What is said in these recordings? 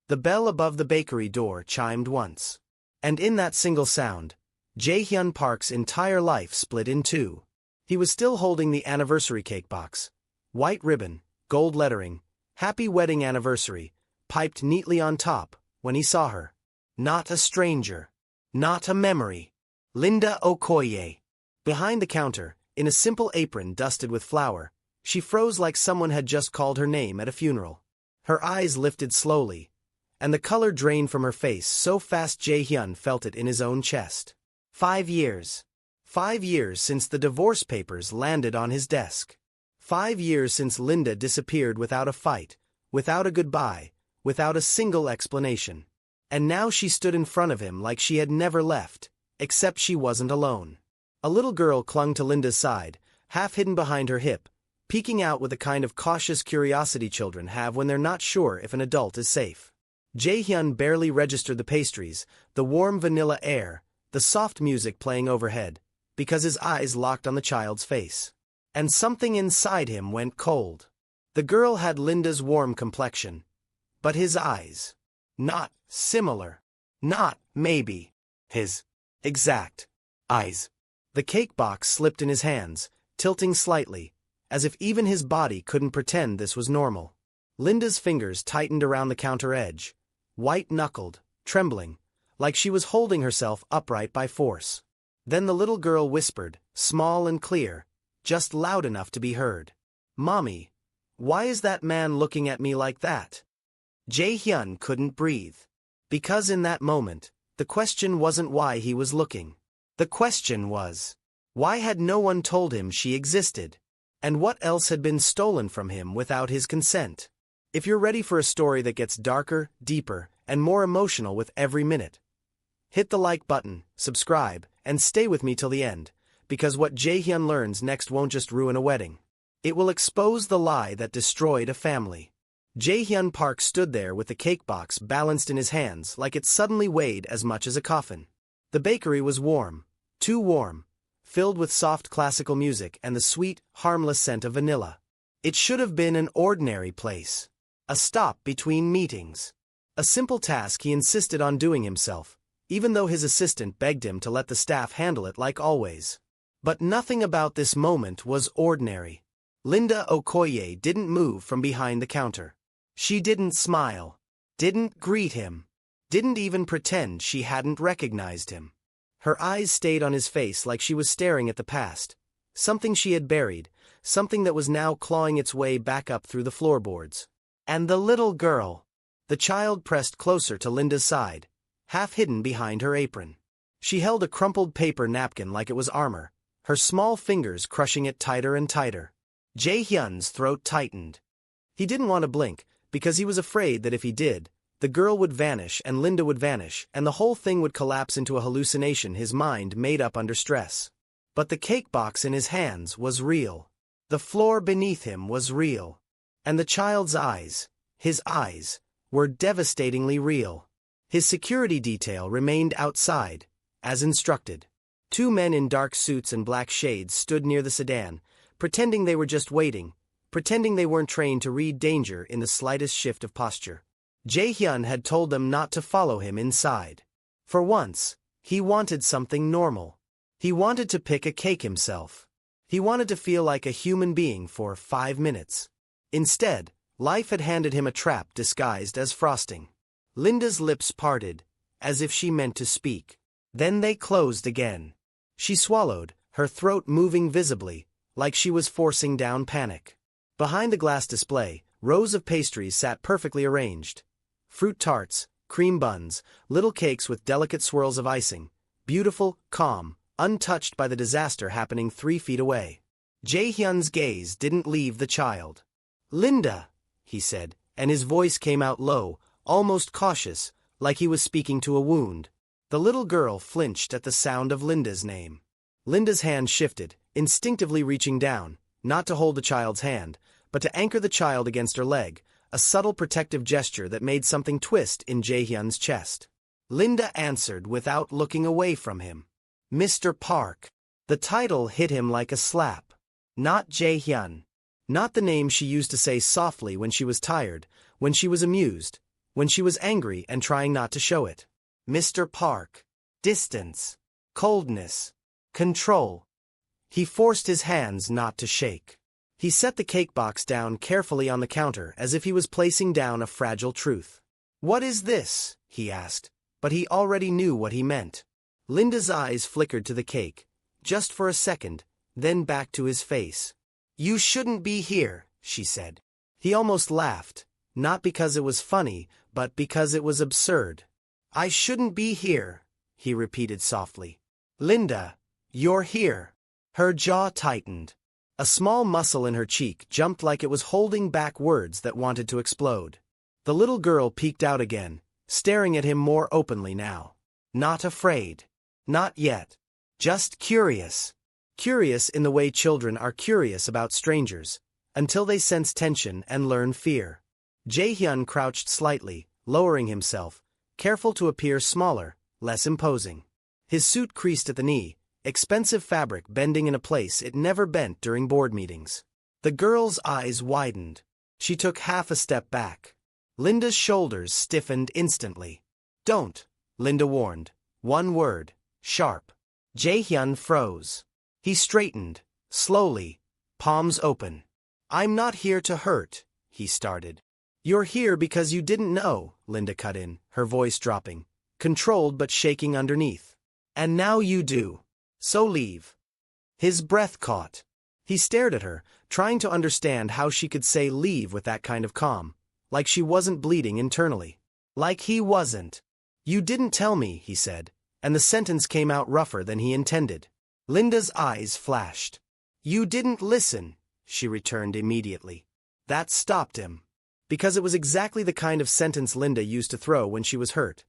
The bell above the bakery door chimed once. And in that single sound, Jae-hyun Park's entire life split in two. He was still holding the anniversary cake box. White ribbon, gold lettering, "Happy Wedding Anniversary," piped neatly on top, when he saw her. Not a stranger. Not a memory. Linda Okoye. Behind the counter, in a simple apron dusted with flour, she froze like someone had just called her name at a funeral. Her eyes lifted slowly, and the color drained from her face so fast Jae-hyun felt it in his own chest. 5 years. 5 years since the divorce papers landed on his desk. 5 years since Linda disappeared without a fight, without a goodbye, without a single explanation. And now she stood in front of him like she had never left, except she wasn't alone. A little girl clung to Linda's side, half hidden behind her hip, peeking out with the kind of cautious curiosity children have when they're not sure if an adult is safe. Jae-hyun barely registered the pastries, the warm vanilla air, the soft music playing overhead, because his eyes locked on the child's face. And something inside him went cold. The girl had Linda's warm complexion, but his eyes. Not similar. Not, maybe, his exact eyes. The cake box slipped in his hands, tilting slightly, as if even his body couldn't pretend this was normal. Linda's fingers tightened around the counter edge, white-knuckled, trembling, like she was holding herself upright by force. Then the little girl whispered, small and clear, just loud enough to be heard. "Mommy, why is that man looking at me like that?" Jae-hyun couldn't breathe. Because in that moment, the question wasn't why he was looking. The question was, why had no one told him she existed? And what else had been stolen from him without his consent? If you're ready for a story that gets darker, deeper, and more emotional with every minute, hit the like button, subscribe, and stay with me till the end, because what Jae-hyun learns next won't just ruin a wedding. It will expose the lie that destroyed a family. Jae-hyun Park stood there with the cake box balanced in his hands like it suddenly weighed as much as a coffin. The bakery was warm, too warm, filled with soft classical music and the sweet, harmless scent of vanilla. It should have been an ordinary place. A stop between meetings. A simple task he insisted on doing himself, even though his assistant begged him to let the staff handle it like always. But nothing about this moment was ordinary. Linda Okoye didn't move from behind the counter. She didn't smile, didn't greet him, didn't even pretend she hadn't recognized him. Her eyes stayed on his face like she was staring at the past, something she had buried, something that was now clawing its way back up through the floorboards. And the little girl. The child pressed closer to Linda's side, half hidden behind her apron. She held a crumpled paper napkin like it was armor, her small fingers crushing it tighter and tighter. Jae-hyun's throat tightened. He didn't want to blink, because he was afraid that if he did, the girl would vanish and Linda would vanish and the whole thing would collapse into a hallucination his mind made up under stress. But the cake box in his hands was real. The floor beneath him was real. And the child's eyes, his eyes, were devastatingly real. His security detail remained outside, as instructed. 2 men in dark suits and black shades stood near the sedan, pretending they were just waiting, pretending they weren't trained to read danger in the slightest shift of posture. Jae-hyun had told them not to follow him inside. For once, he wanted something normal. He wanted to pick a cake himself. He wanted to feel like a human being for 5 minutes. Instead, life had handed him a trap disguised as frosting. Linda's lips parted, as if she meant to speak. Then they closed again. She swallowed, her throat moving visibly, like she was forcing down panic. Behind the glass display, rows of pastries sat perfectly arranged. Fruit tarts, cream buns, little cakes with delicate swirls of icing, beautiful, calm, untouched by the disaster happening 3 feet away. Jae-hyun's gaze didn't leave the child. "Linda," he said, and his voice came out low, almost cautious, like he was speaking to a wound. The little girl flinched at the sound of Linda's name. Linda's hand shifted, instinctively reaching down, not to hold the child's hand, but to anchor the child against her leg, a subtle protective gesture that made something twist in Jae-hyun's chest. Linda answered without looking away from him. "Mr. Park." The title hit him like a slap. Not Jae-hyun. Not the name she used to say softly when she was tired, when she was amused, when she was angry and trying not to show it. Mr. Park. Distance. Coldness. Control. He forced his hands not to shake. He set the cake box down carefully on the counter as if he was placing down a fragile truth. "What is this?" he asked, but he already knew what he meant. Linda's eyes flickered to the cake, just for a second, then back to his face. "You shouldn't be here," she said. He almost laughed, not because it was funny, but because it was absurd. "I shouldn't be here," he repeated softly. "Linda, you're here." Her jaw tightened. A small muscle in her cheek jumped like it was holding back words that wanted to explode. The little girl peeked out again, staring at him more openly now. Not afraid. Not yet. Just curious. Curious in the way children are curious about strangers, until they sense tension and learn fear. Jae-hyun crouched slightly, lowering himself, careful to appear smaller, less imposing. His suit creased at the knee, expensive fabric bending in a place it never bent during board meetings. The girl's eyes widened. She took half a step back. Linda's shoulders stiffened instantly. "Don't," Linda warned. One word. Sharp. Jae-hyun froze. He straightened, slowly, palms open. "I'm not here to hurt," he started. "You're here because you didn't know," Linda cut in, her voice dropping, controlled but shaking underneath. "And now you do. So leave." His breath caught. He stared at her, trying to understand how she could say leave with that kind of calm, like she wasn't bleeding internally. Like he wasn't. "You didn't tell me," he said, and the sentence came out rougher than he intended. Linda's eyes flashed. "You didn't listen," she returned immediately. That stopped him. Because it was exactly the kind of sentence Linda used to throw when she was hurt.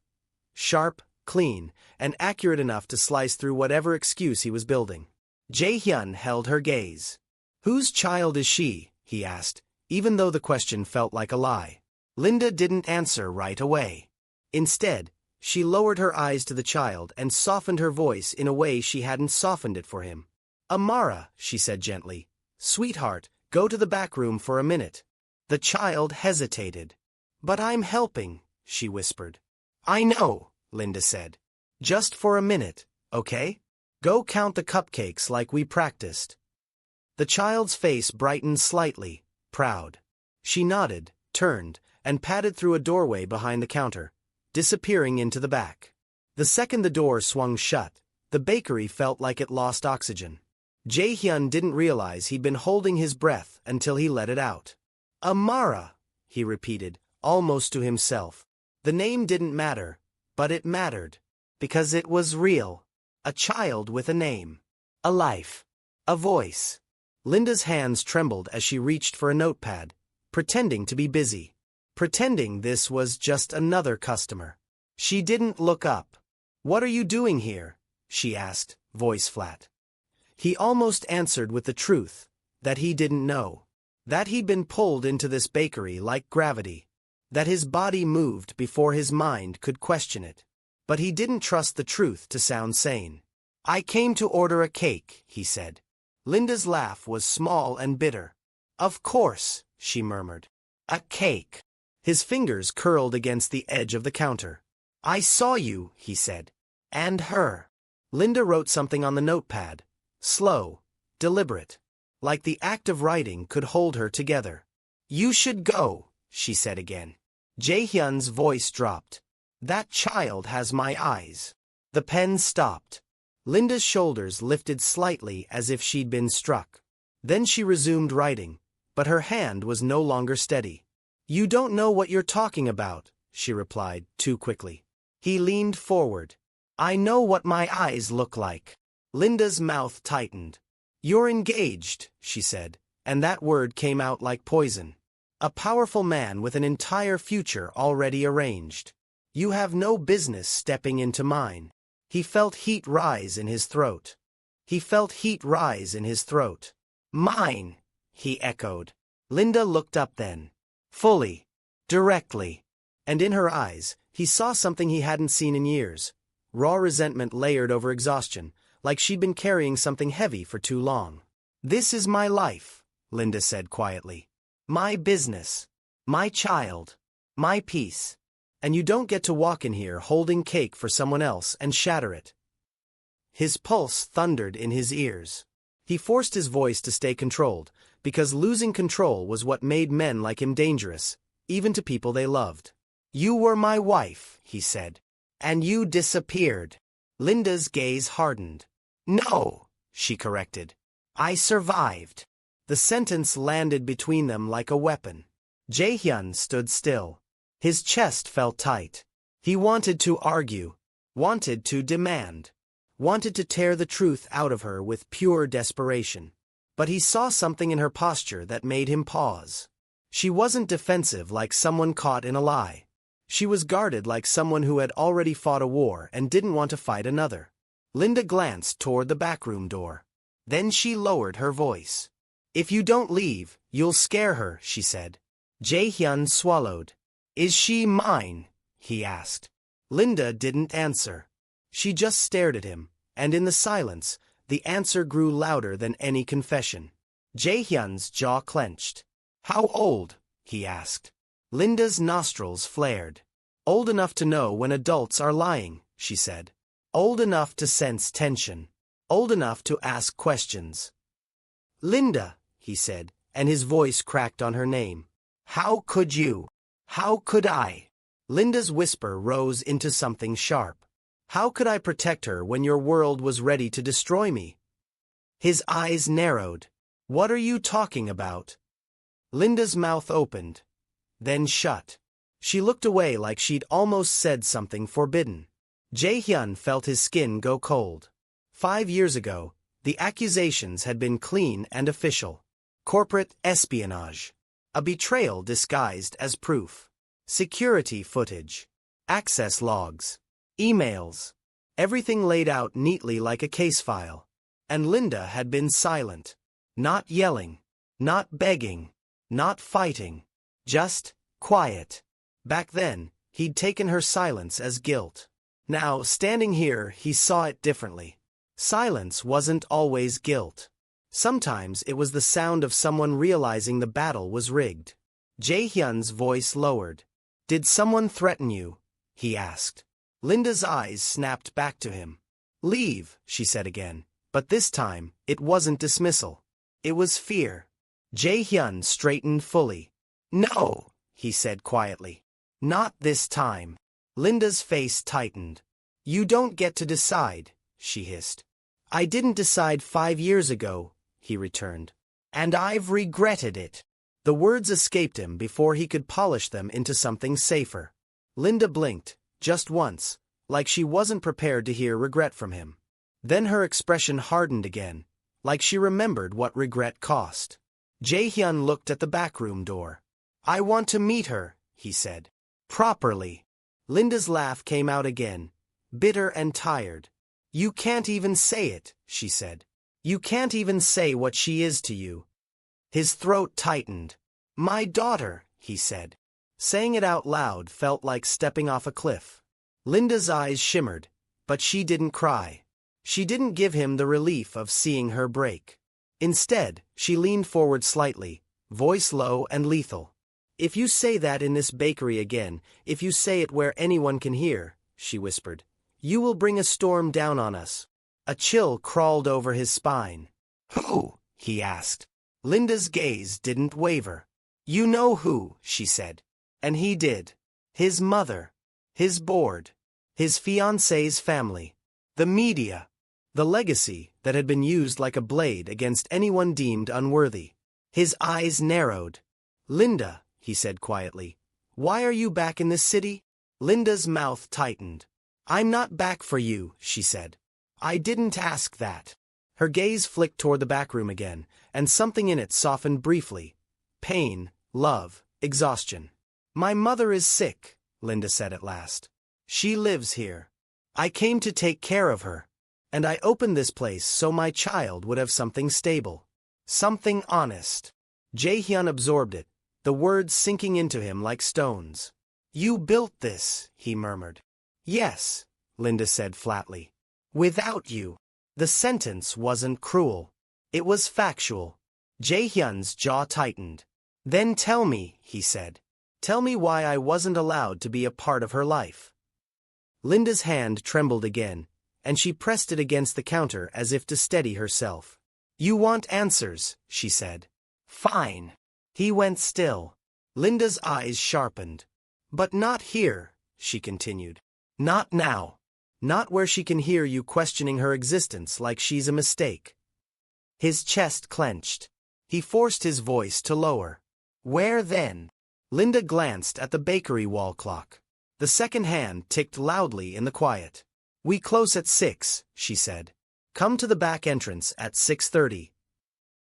Sharp, clean, and accurate enough to slice through whatever excuse he was building. Jae-hyun held her gaze. "Whose child is she?" he asked, even though the question felt like a lie. Linda didn't answer right away. Instead, she lowered her eyes to the child and softened her voice in a way she hadn't softened it for him. "Amara," she said gently. "Sweetheart, go to the back room for a minute." The child hesitated. "But I'm helping," she whispered. "I know," Linda said. "Just for a minute, okay? Go count the cupcakes like we practiced." The child's face brightened slightly, proud. She nodded, turned, and padded through a doorway behind the counter, disappearing into the back. The second the door swung shut, the bakery felt like it lost oxygen. Jae-hyun didn't realize he'd been holding his breath until he let it out. "Amara," he repeated, almost to himself. The name didn't matter, but it mattered. Because it was real. A child with a name. A life. A voice. Linda's hands trembled as she reached for a notepad, pretending to be busy. Pretending this was just another customer. She didn't look up. "What are you doing here?" she asked, voice flat. He almost answered with the truth, that he didn't know. That he'd been pulled into this bakery like gravity. That his body moved before his mind could question it. But he didn't trust the truth to sound sane. "I came to order a cake," he said. Linda's laugh was small and bitter. "Of course," she murmured. "A cake." His fingers curled against the edge of the counter. "I saw you," he said. "And her." Linda wrote something on the notepad. Slow, deliberate. Like the act of writing could hold her together. "You should go," she said again. Jae-hyun's voice dropped. "That child has my eyes." The pen stopped. Linda's shoulders lifted slightly as if she'd been struck. Then she resumed writing, but her hand was no longer steady. "You don't know what you're talking about," she replied, too quickly. He leaned forward. "I know what my eyes look like." Linda's mouth tightened. "You're engaged," she said, and that word came out like poison. "A powerful man with an entire future already arranged. You have no business stepping into mine." He felt heat rise in his throat. He felt heat rise in his throat. "Mine," he echoed. Linda looked up then. Fully. Directly. And in her eyes, he saw something he hadn't seen in years. Raw resentment layered over exhaustion, like she'd been carrying something heavy for too long. "This is my life," Linda said quietly. "My business. My child. My peace. And you don't get to walk in here holding cake for someone else and shatter it. His pulse thundered in his ears. He forced his voice to stay controlled, because losing control was what made men like him dangerous, even to people they loved. You were my wife, he said. And you disappeared. Linda's gaze hardened. No, she corrected. I survived. The sentence landed between them like a weapon. Jae-hyun stood still. His chest felt tight. He wanted to argue, wanted to demand, wanted to tear the truth out of her with pure desperation. But he saw something in her posture that made him pause. She wasn't defensive like someone caught in a lie. She was guarded like someone who had already fought a war and didn't want to fight another. Linda glanced toward the backroom door. Then she lowered her voice. If you don't leave, you'll scare her, she said. Jae-hyun swallowed. Is she mine? He asked. Linda didn't answer. She just stared at him, and in the silence, the answer grew louder than any confession. Jae-hyun's jaw clenched. How old? He asked. Linda's nostrils flared. Old enough to know when adults are lying, she said. Old enough to sense tension. Old enough to ask questions. Linda, he said, and his voice cracked on her name. How could you? How could I? Linda's whisper rose into something sharp. How could I protect her when your world was ready to destroy me? His eyes narrowed. What are you talking about? Linda's mouth opened, then shut. She looked away like she'd almost said something forbidden. Jae-hyun felt his skin go cold. 5 years ago, the accusations had been clean and official. Corporate espionage. A betrayal disguised as proof. Security footage. Access logs. Emails. Everything laid out neatly like a case file. And Linda had been silent. Not yelling. Not begging. Not fighting. Just quiet. Back then, he'd taken her silence as guilt. Now, standing here, he saw it differently. Silence wasn't always guilt. Sometimes it was the sound of someone realizing the battle was rigged. Jae-hyun's voice lowered. Did someone threaten you? He asked. Linda's eyes snapped back to him. Leave, she said again. But this time, it wasn't dismissal. It was fear. Jae-hyun straightened fully. No, he said quietly. Not this time. Linda's face tightened. You don't get to decide, she hissed. I didn't decide 5 years ago, he returned. And I've regretted it. The words escaped him before he could polish them into something safer. Linda blinked, just once, like she wasn't prepared to hear regret from him. Then her expression hardened again, like she remembered what regret cost. Jae-hyun looked at the backroom door. I want to meet her, he said. Properly. Linda's laugh came out again, bitter and tired. You can't even say it, she said. You can't even say what she is to you. His throat tightened. My daughter, he said. Saying it out loud felt like stepping off a cliff. Linda's eyes shimmered, but she didn't cry. She didn't give him the relief of seeing her break. Instead, she leaned forward slightly, voice low and lethal. If you say that in this bakery again, if you say it where anyone can hear, she whispered, you will bring a storm down on us. A chill crawled over his spine. Who? He asked. Linda's gaze didn't waver. You know who, she said. And he did. His mother. His board. His fiancé's family. The media. The legacy that had been used like a blade against anyone deemed unworthy. His eyes narrowed. Linda, he said quietly, why are you back in this city? Linda's mouth tightened. I'm not back for you, she said. I didn't ask that. Her gaze flicked toward the back room again, and something in it softened briefly. Pain, love, exhaustion. My mother is sick, Linda said at last. She lives here. I came to take care of her. And I opened this place so my child would have something stable. Something honest. Jae-hyun absorbed it, the words sinking into him like stones. You built this, he murmured. Yes, Linda said flatly. Without you. The sentence wasn't cruel. It was factual. Jae-hyun's jaw tightened. Then tell me, he said. Tell me why I wasn't allowed to be a part of her life." Linda's hand trembled again, and she pressed it against the counter as if to steady herself. "You want answers," she said. "Fine." He went still. Linda's eyes sharpened. "But not here," she continued. "Not now. Not where she can hear you questioning her existence like she's a mistake." His chest clenched. He forced his voice to lower. "Where then?" Linda glanced at the bakery wall clock. The second hand ticked loudly in the quiet. "We close at 6, she said. "Come to the back entrance at 6:30.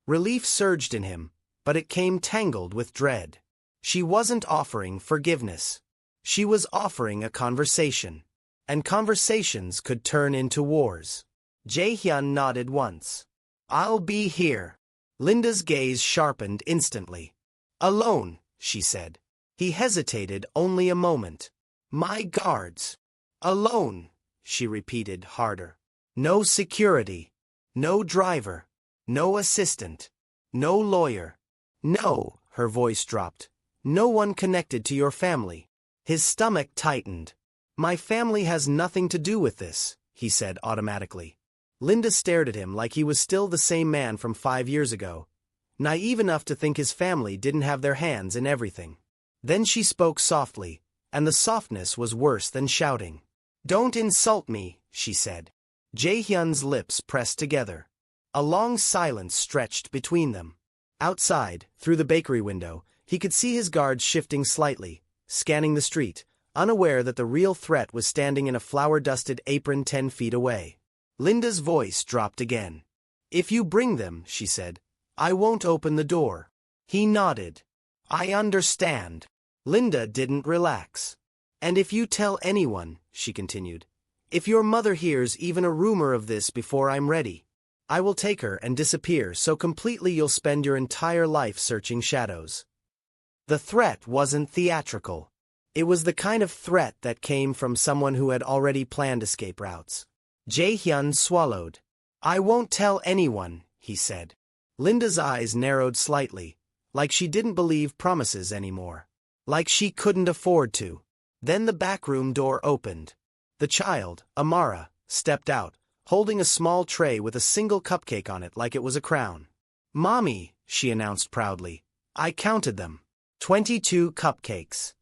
Relief surged in him, but it came tangled with dread. She wasn't offering forgiveness. She was offering a conversation. And conversations could turn into wars. Jae-hyun nodded once. "I'll be here." Linda's gaze sharpened instantly. "Alone," she said. He hesitated only a moment. "My guards." "Alone," she repeated harder. "No security. No driver. No assistant. No lawyer. No," her voice dropped. "No one connected to your family." His stomach tightened. "My family has nothing to do with this," he said automatically. Linda stared at him like he was still the same man from 5 years ago, naive enough to think his family didn't have their hands in everything. Then she spoke softly, and the softness was worse than shouting. "Don't insult me," she said. Jae-hyun's lips pressed together. A long silence stretched between them. Outside, through the bakery window, he could see his guards shifting slightly, scanning the street, unaware that the real threat was standing in a flour-dusted apron 10 feet away. Linda's voice dropped again. "If you bring them," she said, "I won't open the door." He nodded. "I understand." Linda didn't relax. "And if you tell anyone," she continued, "if your mother hears even a rumor of this before I'm ready, I will take her and disappear so completely you'll spend your entire life searching shadows." The threat wasn't theatrical. It was the kind of threat that came from someone who had already planned escape routes. Jae-hyun swallowed. "I won't tell anyone," he said. Linda's eyes narrowed slightly, like she didn't believe promises anymore. Like she couldn't afford to. Then the backroom door opened. The child, Amara, stepped out, holding a small tray with a single cupcake on it like it was a crown. "Mommy," she announced proudly. "I counted them. 22 cupcakes."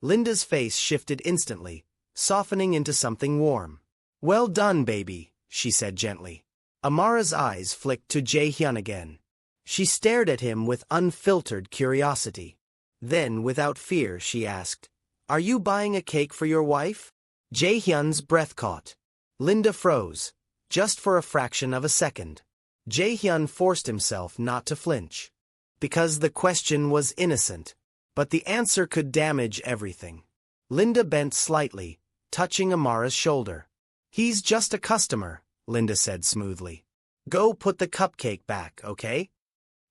Linda's face shifted instantly, softening into something warm. "Well done, baby," she said gently. Amara's eyes flicked to Jae-hyun again. She stared at him with unfiltered curiosity. Then, without fear, she asked, "Are you buying a cake for your wife?" Jae-hyun's breath caught. Linda froze, just for a fraction of a second. Jae-hyun forced himself not to flinch. Because the question was innocent, but the answer could damage everything. Linda bent slightly, touching Amara's shoulder. "He's just a customer," Linda said smoothly. "Go put the cupcake back, okay?"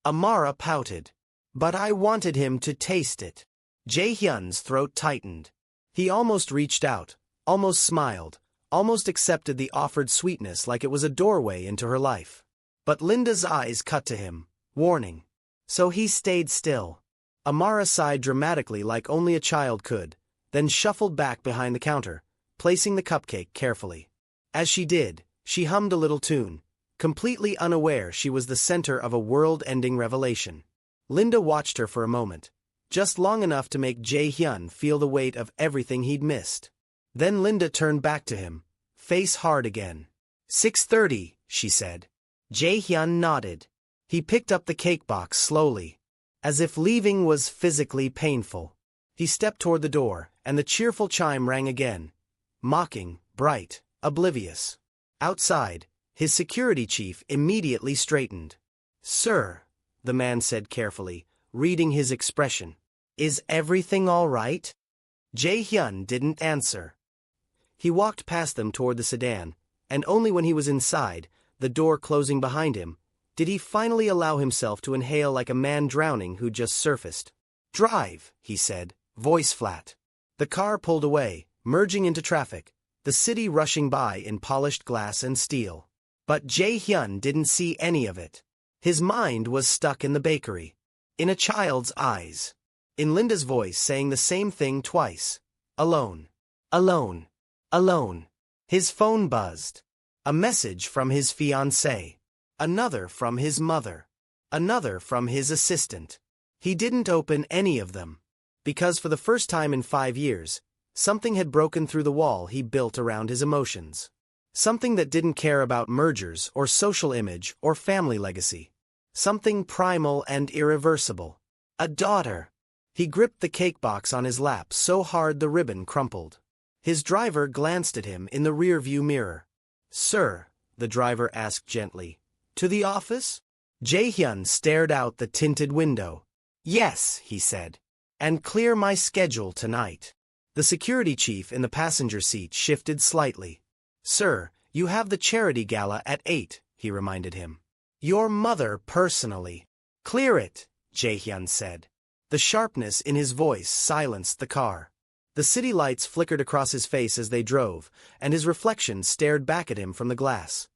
Amara pouted. "But I wanted him to taste it." Jae-hyun's throat tightened. He almost reached out, almost smiled, almost accepted the offered sweetness like it was a doorway into her life. But Linda's eyes cut to him, warning. So he stayed still. Amara sighed dramatically like only a child could, then shuffled back behind the counter, placing the cupcake carefully. As she did, she hummed a little tune, completely unaware she was the center of a world-ending revelation. Linda watched her for a moment, just long enough to make Jae-hyun feel the weight of everything he'd missed. Then Linda turned back to him, face hard again. 6:30, she said. Jae-hyun nodded. He picked up the cake box slowly, as if leaving was physically painful. He stepped toward the door, and the cheerful chime rang again, mocking, bright, oblivious. Outside, his security chief immediately straightened. "Sir," the man said carefully, reading his expression, "is everything all right?" Jae-hyun didn't answer. He walked past them toward the sedan, and only when he was inside, the door closing behind him, did he finally allow himself to inhale like a man drowning who just surfaced. "Drive," he said, voice flat. The car pulled away, merging into traffic, the city rushing by in polished glass and steel. But Jae-hyun didn't see any of it. His mind was stuck in the bakery. In a child's eyes. in Linda's voice saying the same thing twice. Alone. Alone. Alone. His phone buzzed. A message from his fiancée. Another from his mother. Another from his assistant. He didn't open any of them. Because for the first time in 5 years, something had broken through the wall he built around his emotions. Something that didn't care about mergers or social image or family legacy. Something primal and irreversible. A daughter. He gripped the cake box on his lap so hard the ribbon crumpled. His driver glanced at him in the rearview mirror. "Sir," the driver asked gently, "to the office?" Jae-hyun stared out the tinted window. "Yes," he said. "And clear my schedule tonight." The security chief in the passenger seat shifted slightly. "Sir, you have the charity gala at 8, he reminded him. "Your mother personally." "Clear it," Jae-hyun said. The sharpness in his voice silenced the car. The city lights flickered across his face as they drove, and his reflection stared back at him from the glass.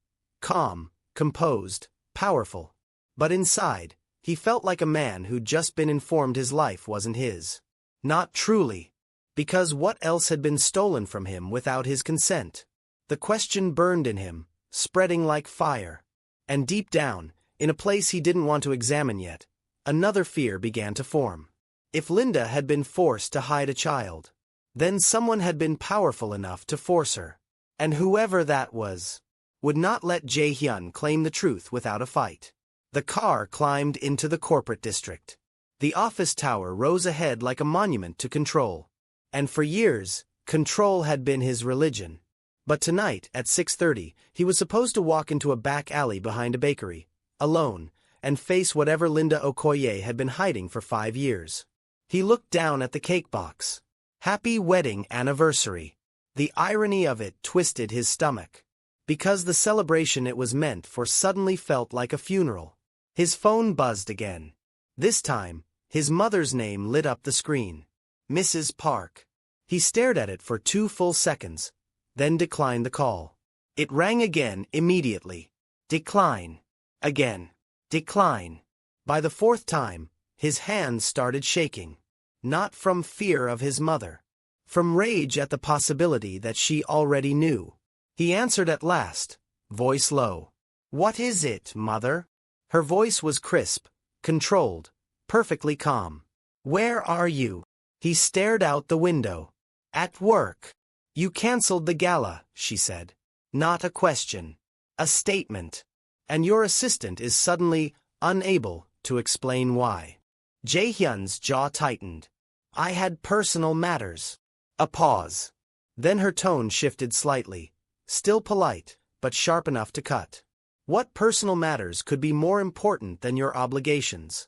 Calm, composed, powerful. But inside, he felt like a man who'd just been informed his life wasn't his. Not truly. Because what else had been stolen from him without his consent? The question burned in him, spreading like fire. And deep down, in a place he didn't want to examine yet, another fear began to form. If Linda had been forced to hide a child, then someone had been powerful enough to force her. And whoever that was, would not let Jae-hyun claim the truth without a fight. The car climbed into the corporate district. The office tower rose ahead like a monument to control. And for years, control had been his religion. But tonight, at 6:30, he was supposed to walk into a back alley behind a bakery, alone, and face whatever Linda Okoye had been hiding for 5 years. He looked down at the cake box. Happy wedding anniversary. The irony of it twisted his stomach. Because the celebration it was meant for suddenly felt like a funeral. His phone buzzed again. This time, his mother's name lit up the screen. Mrs. Park. He stared at it for 2 full seconds, then declined the call. It rang again immediately. Decline. Again. Decline. By the 4th time, his hands started shaking. Not from fear of his mother. From rage at the possibility that she already knew. He answered at last, voice low. "What is it, mother?" Her voice was crisp, controlled, perfectly calm. "Where are you?" He stared out the window. "At work." "You canceled the gala," she said. Not a question. A statement. And your assistant is suddenly unable to explain why. Jae-hyun's jaw tightened. "I had personal matters." A pause. Then her tone shifted slightly. Still polite, but sharp enough to cut. "What personal matters could be more important than your obligations?"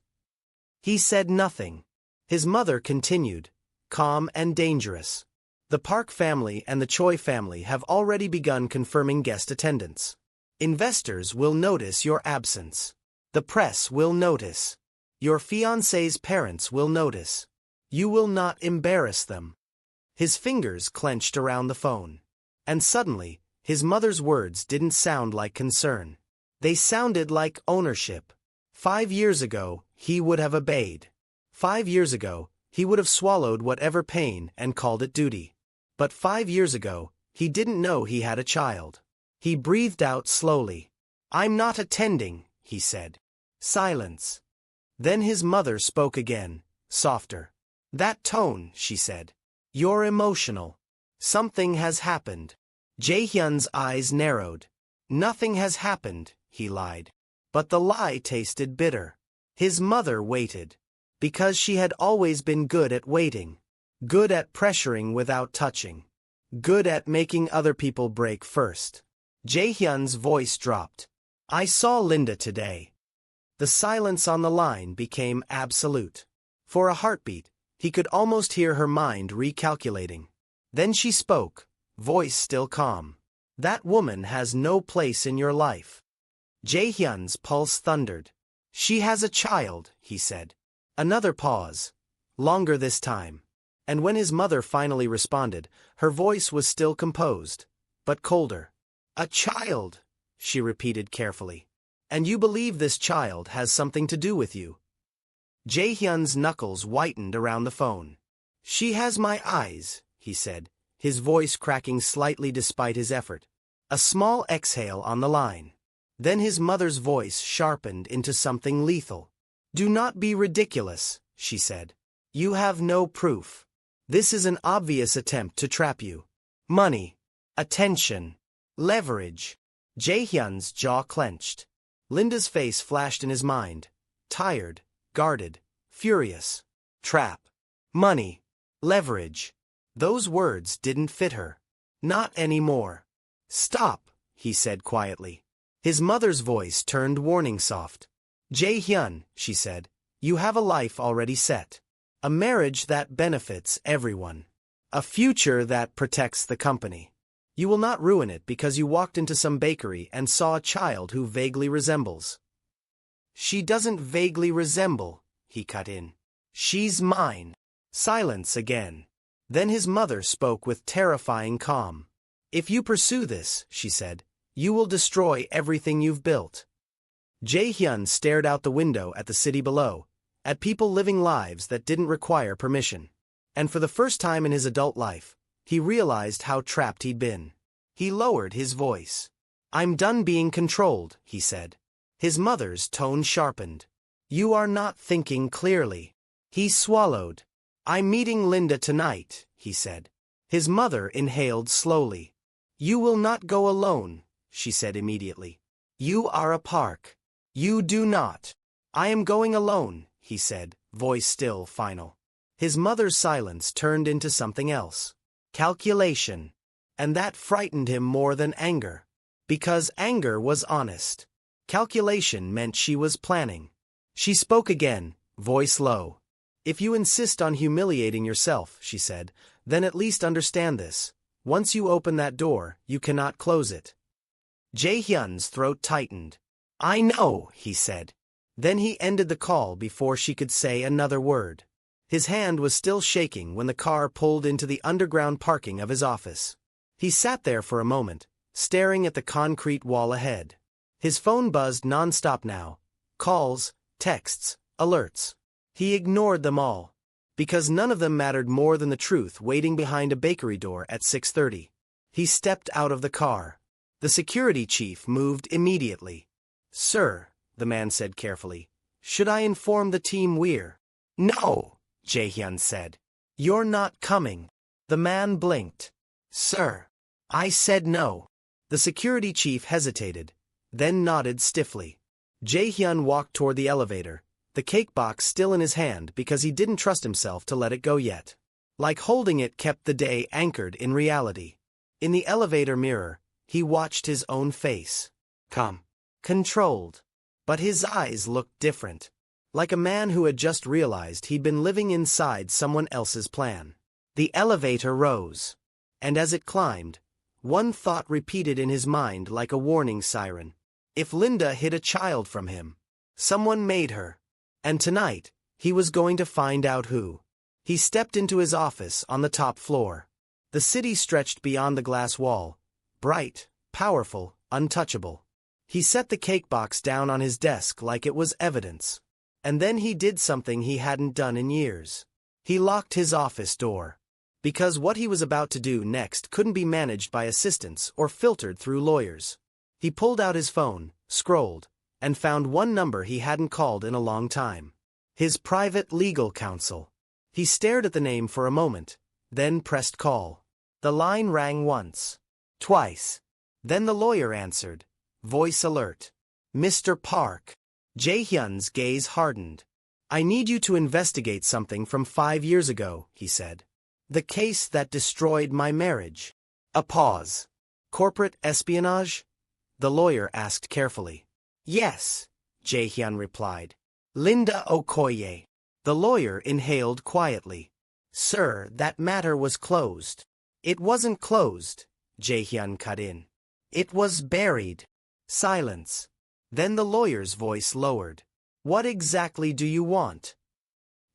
He said nothing. His mother continued, calm and dangerous. "The Park family and the Choi family have already begun confirming guest attendance. Investors will notice your absence. The press will notice. Your fiancé's parents will notice. You will not embarrass them." His fingers clenched around the phone. And suddenly, his mother's words didn't sound like concern. They sounded like ownership. 5 years ago, he would have obeyed. 5 years ago, he would have swallowed whatever pain and called it duty. But 5 years ago, he didn't know he had a child. He breathed out slowly. "I'm not attending," he said. Silence. Then his mother spoke again, softer. "That tone," she said. "You're emotional. Something has happened." Jae-hyun's eyes narrowed. "Nothing has happened," he lied. But the lie tasted bitter. His mother waited. Because she had always been good at waiting. Good at pressuring without touching. Good at making other people break first. Jae-hyun's voice dropped. "I saw Linda today." The silence on the line became absolute. For a heartbeat, he could almost hear her mind recalculating. Then she spoke, voice still calm. "That woman has no place in your life." Jae-hyun's pulse thundered. "She has a child," he said. Another pause. Longer this time. And when his mother finally responded, her voice was still composed, but colder. "A child," she repeated carefully. "And you believe this child has something to do with you?" Jae-hyun's knuckles whitened around the phone. She has my eyes, he said, his voice cracking slightly despite his effort. A small exhale on the line. Then his mother's voice sharpened into something lethal. Do not be ridiculous, she said. You have no proof. This is an obvious attempt to trap you. Money, attention, leverage. Jae-hyun's jaw clenched. Linda's face flashed in his mind. Tired, guarded, furious. Trap. Money. Leverage. Those words didn't fit her. Not anymore. Stop, he said quietly. His mother's voice turned warning soft. Jae-hyun, she said, you have a life already set. A marriage that benefits everyone. A future that protects the company. You will not ruin it because you walked into some bakery and saw a child who vaguely resembles. She doesn't vaguely resemble, he cut in. She's mine. Silence again. Then his mother spoke with terrifying calm. If you pursue this, she said, you will destroy everything you've built. Jae-hyun stared out the window at the city below, at people living lives that didn't require permission. And for the first time in his adult life, he realized how trapped he'd been. He lowered his voice. I'm done being controlled, he said. His mother's tone sharpened. You are not thinking clearly. He swallowed. I'm meeting Linda tonight, he said. His mother inhaled slowly. You will not go alone, she said immediately. You are a park. You do not. I am going alone, he said, voice still final. His mother's silence turned into something else. Calculation. And that frightened him more than anger. Because anger was honest. Calculation meant she was planning. She spoke again, voice low. If you insist on humiliating yourself, she said, then at least understand this. Once you open that door, you cannot close it. Jae-hyun's throat tightened. I know, he said. Then he ended the call before she could say another word. His hand was still shaking when the car pulled into the underground parking of his office. He sat there for a moment, staring at the concrete wall ahead. His phone buzzed non-stop now. Calls, texts, alerts. He ignored them all. Because none of them mattered more than the truth waiting behind a bakery door at 6:30. He stepped out of the car. The security chief moved immediately. Sir, the man said carefully, should I inform the team we're... No, Jae-hyun said. You're not coming. The man blinked. Sir, I said no. The security chief hesitated, then nodded stiffly. Jae-hyun walked toward the elevator, the cake box still in his hand because he didn't trust himself to let it go yet. Like holding it kept the day anchored in reality. In the elevator mirror, he watched his own face. Calm. Controlled. But his eyes looked different. Like a man who had just realized he'd been living inside someone else's plan. The elevator rose. And as it climbed, one thought repeated in his mind like a warning siren. If Linda hid a child from him, someone made her. And tonight, he was going to find out who. He stepped into his office on the top floor. The city stretched beyond the glass wall, bright, powerful, untouchable. He set the cake box down on his desk like it was evidence. And then he did something he hadn't done in years. He locked his office door. Because what he was about to do next couldn't be managed by assistants or filtered through lawyers. He pulled out his phone, scrolled, and found one number he hadn't called in a long time. His private legal counsel. He stared at the name for a moment, then pressed call. The line rang once. Twice. Then the lawyer answered. Voice alert. Mr. Park. Jae-hyun's gaze hardened. I need you to investigate something from 5 years ago, he said. The case that destroyed my marriage. A pause. Corporate espionage? The lawyer asked carefully. Yes, Jae-hyun replied. Linda Okoye. The lawyer inhaled quietly. Sir, that matter was closed. It wasn't closed, Jae-hyun cut in. It was buried. Silence. Then the lawyer's voice lowered. What exactly do you want?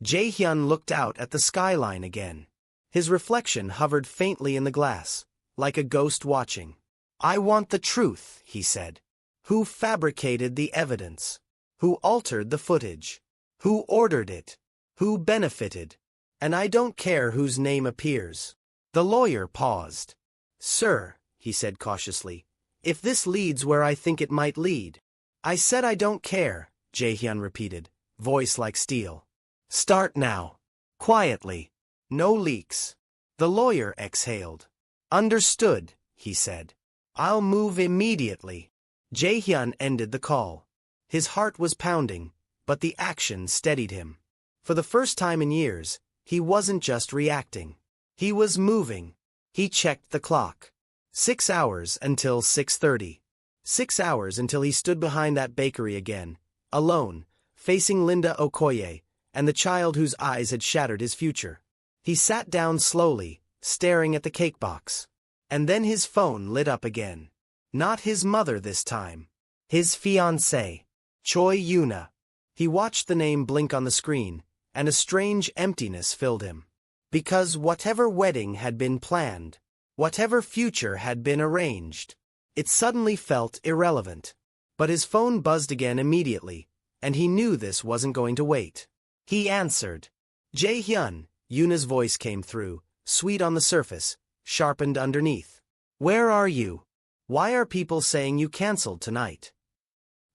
Jae-hyun looked out at the skyline again. His reflection hovered faintly in the glass, like a ghost watching. I want the truth, he said. Who fabricated the evidence? Who altered the footage? Who ordered it? Who benefited? And I don't care whose name appears. The lawyer paused. Sir, he said cautiously, if this leads where I think it might lead. I said I don't care, Jae-hyun repeated, voice like steel. Start now. Quietly. No leaks. The lawyer exhaled. Understood, he said. I'll move immediately. Jae-hyun ended the call. His heart was pounding, but the action steadied him. For the first time in years, he wasn't just reacting. He was moving. He checked the clock. 6 hours until 6:30. 6 hours until he stood behind that bakery again, alone, facing Linda Okoye, and the child whose eyes had shattered his future. He sat down slowly, staring at the cake box. And then his phone lit up again. Not his mother this time. His fiancée, Choi Yoona. He watched the name blink on the screen, and a strange emptiness filled him. Because whatever wedding had been planned, whatever future had been arranged, it suddenly felt irrelevant. But his phone buzzed again immediately, and he knew this wasn't going to wait. He answered. Jae-hyun, Yoona's voice came through, sweet on the surface, sharpened underneath. Where are you? Why are people saying you canceled tonight?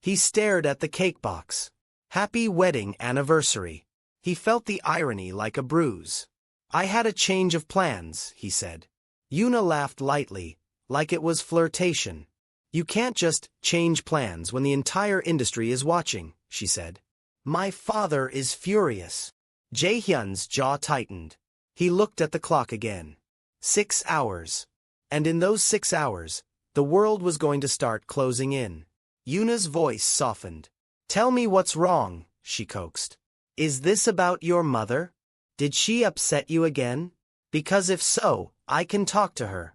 He stared at the cake box. Happy wedding anniversary. He felt the irony like a bruise. I had a change of plans, he said. Yoona laughed lightly, like it was flirtation. You can't just change plans when the entire industry is watching, she said. My father is furious. Jae-hyun's jaw tightened. He looked at the clock again. 6 hours. And in those 6 hours, the world was going to start closing in. Yoona's voice softened. Tell me what's wrong, she coaxed. Is this about your mother? Did she upset you again? Because if so, I can talk to her.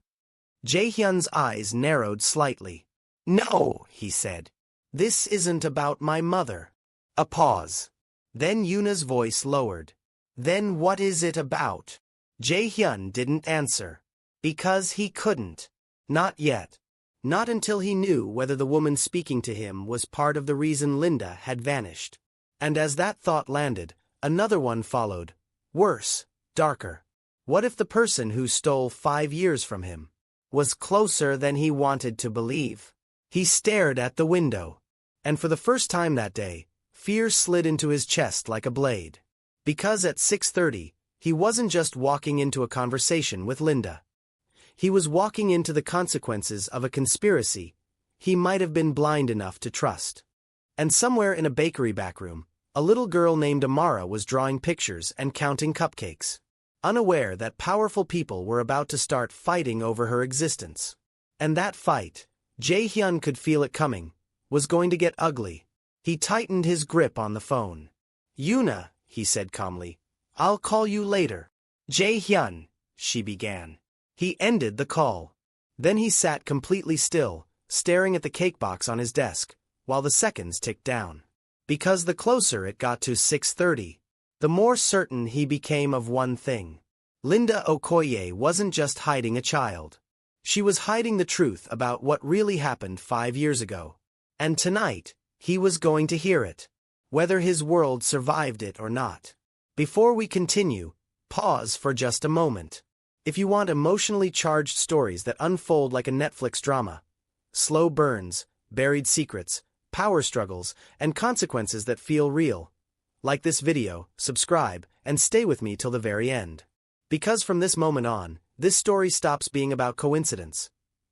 Jae-hyun's eyes narrowed slightly. No, he said. This isn't about my mother. A pause. Then Yoona's voice lowered. Then what is it about? Jae-hyun didn't answer. Because he couldn't. Not yet. Not until he knew whether the woman speaking to him was part of the reason Linda had vanished. And as that thought landed, another one followed. Worse, darker. What if the person who stole 5 years from him was closer than he wanted to believe? He stared at the window. And for the first time that day, fear slid into his chest like a blade. Because at 6:30, he wasn't just walking into a conversation with Linda. He was walking into the consequences of a conspiracy he might have been blind enough to trust. And somewhere in a bakery backroom, a little girl named Amara was drawing pictures and counting cupcakes, unaware that powerful people were about to start fighting over her existence. And that fight, Jae-hyun could feel it coming, was going to get ugly. He tightened his grip on the phone. Yoona, he said calmly, I'll call you later. Jae-hyun, she began. He ended the call. Then he sat completely still, staring at the cake box on his desk, while the seconds ticked down. Because the closer it got to 6:30, the more certain he became of one thing. Linda Okoye wasn't just hiding a child. She was hiding the truth about what really happened 5 years ago. And tonight, he was going to hear it, whether his world survived it or not. Before we continue, pause for just a moment. If you want emotionally charged stories that unfold like a Netflix drama, slow burns, buried secrets, power struggles, and consequences that feel real, like this video, subscribe, and stay with me till the very end. Because from this moment on, this story stops being about coincidence,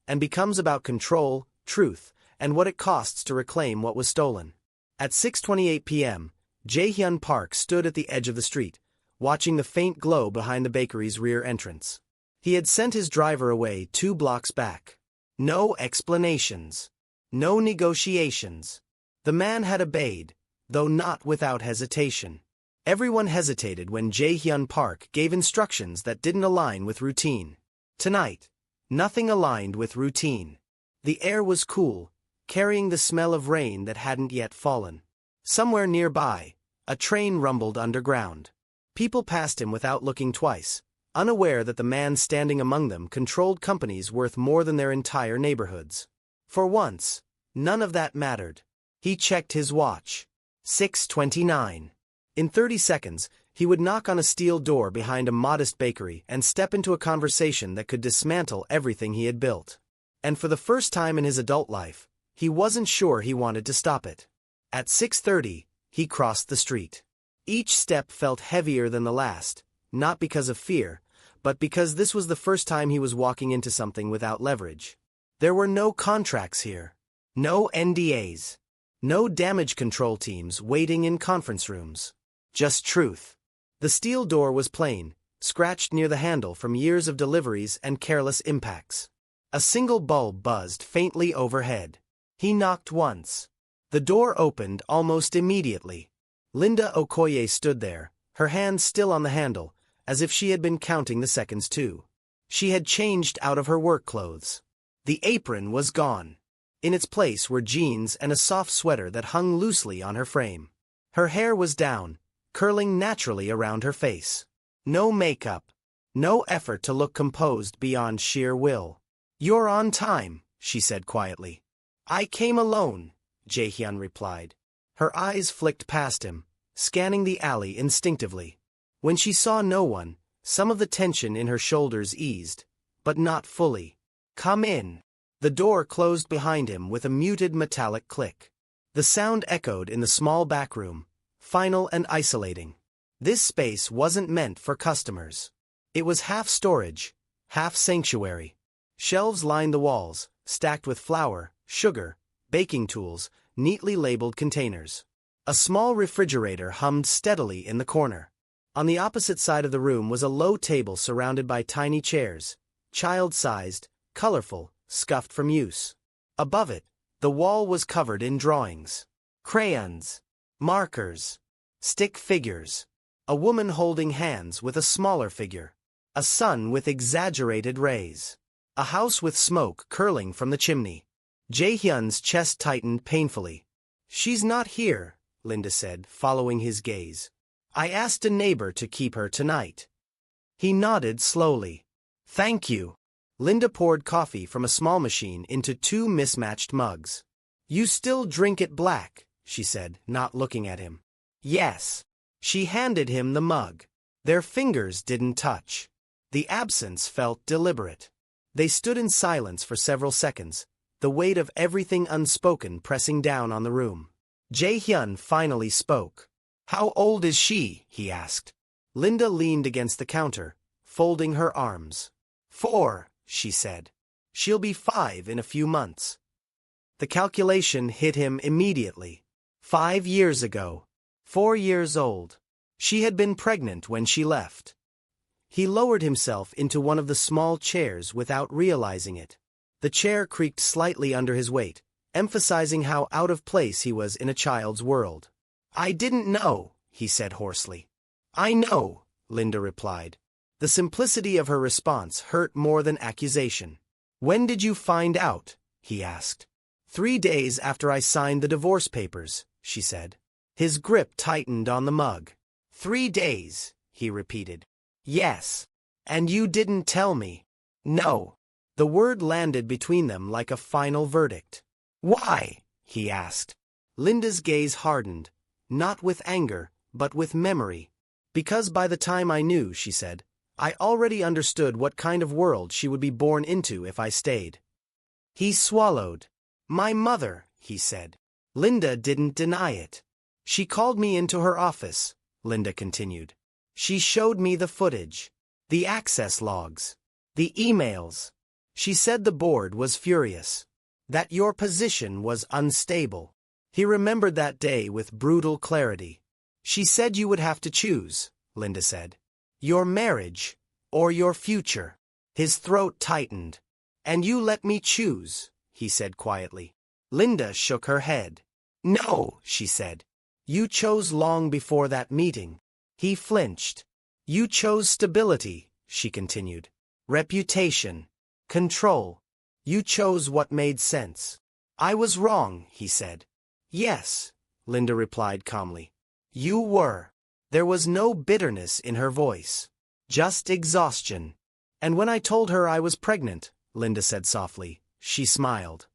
and becomes about control, truth, and what it costs to reclaim what was stolen. At 6:28 p.m., Jae-hyun Park stood at the edge of the street, watching the faint glow behind the bakery's rear entrance. He had sent his driver away 2 blocks back. No explanations. No negotiations. The man had obeyed, though not without hesitation. Everyone hesitated when Jae-hyun Park gave instructions that didn't align with routine. Tonight, nothing aligned with routine. The air was cool, carrying the smell of rain that hadn't yet fallen. Somewhere nearby, a train rumbled underground. People passed him without looking twice, unaware that the man standing among them controlled companies worth more than their entire neighborhoods. For once, none of that mattered. He checked his watch. 6:29. In 30 seconds, he would knock on a steel door behind a modest bakery and step into a conversation that could dismantle everything he had built. And for the first time in his adult life, he wasn't sure he wanted to stop it. At 6:30, he crossed the street. Each step felt heavier than the last, not because of fear, but because this was the first time he was walking into something without leverage. There were no contracts here. No NDAs. No damage control teams waiting in conference rooms. Just truth. The steel door was plain, scratched near the handle from years of deliveries and careless impacts. A single bulb buzzed faintly overhead. He knocked once. The door opened almost immediately. Linda Okoye stood there, her hands still on the handle, as if she had been counting the seconds too. She had changed out of her work clothes. The apron was gone. In its place were jeans and a soft sweater that hung loosely on her frame. Her hair was down, curling naturally around her face. No makeup. No effort to look composed beyond sheer will. "You're on time," she said quietly. "I came alone," Jae-hyun replied. Her eyes flicked past him, scanning the alley instinctively. When she saw no one, some of the tension in her shoulders eased, but not fully. "Come in." The door closed behind him with a muted metallic click. The sound echoed in the small back room, final and isolating. This space wasn't meant for customers. It was half storage, half sanctuary. Shelves lined the walls, stacked with flour, sugar, baking tools, neatly labeled containers. A small refrigerator hummed steadily in the corner. On the opposite side of the room was a low table surrounded by tiny chairs, child-sized, colorful, scuffed from use. Above it, the wall was covered in drawings. Crayons, markers, stick figures. A woman holding hands with a smaller figure. A sun with exaggerated rays. A house with smoke curling from the chimney. Jae-hyun's chest tightened painfully. "She's not here," Linda said, following his gaze. "I asked a neighbor to keep her tonight." He nodded slowly. "Thank you." Linda poured coffee from a small machine into 2 mismatched mugs. "You still drink it black," she said, not looking at him. "Yes." She handed him the mug. Their fingers didn't touch. The absence felt deliberate. They stood in silence for several seconds, the weight of everything unspoken pressing down on the room. Jae-hyun finally spoke. "How old is she?" he asked. Linda leaned against the counter, folding her arms. "4, she said. "She'll be 5 in a few months." The calculation hit him immediately. 5 years ago. 4 years old. She had been pregnant when she left. He lowered himself into one of the small chairs without realizing it. The chair creaked slightly under his weight, emphasizing how out of place he was in a child's world. "I didn't know," he said hoarsely. "I know," Linda replied. The simplicity of her response hurt more than accusation. "When did you find out?" he asked. 3 days after I signed the divorce papers," she said. His grip tightened on the mug. 3 days, he repeated. "Yes. And you didn't tell me." "No." The word landed between them like a final verdict. "Why?" he asked. Linda's gaze hardened, not with anger, but with memory. "Because by the time I knew," she said, "I already understood what kind of world she would be born into if I stayed." He swallowed. "My mother," he said. Linda didn't deny it. "She called me into her office," Linda continued. "She showed me the footage, the access logs, the emails. She said the board was furious, that your position was unstable." He remembered that day with brutal clarity. "She said you would have to choose," Linda said. "Your marriage, or your future." His throat tightened. "And you let me choose," he said quietly. Linda shook her head. "No," she said. "You chose long before that meeting." He flinched. "You chose stability," she continued. "Reputation. Control. You chose what made sense." "I was wrong," he said. "Yes," Linda replied calmly. "You were." There was no bitterness in her voice. Just exhaustion. "And when I told her I was pregnant," Linda said softly, she smiled.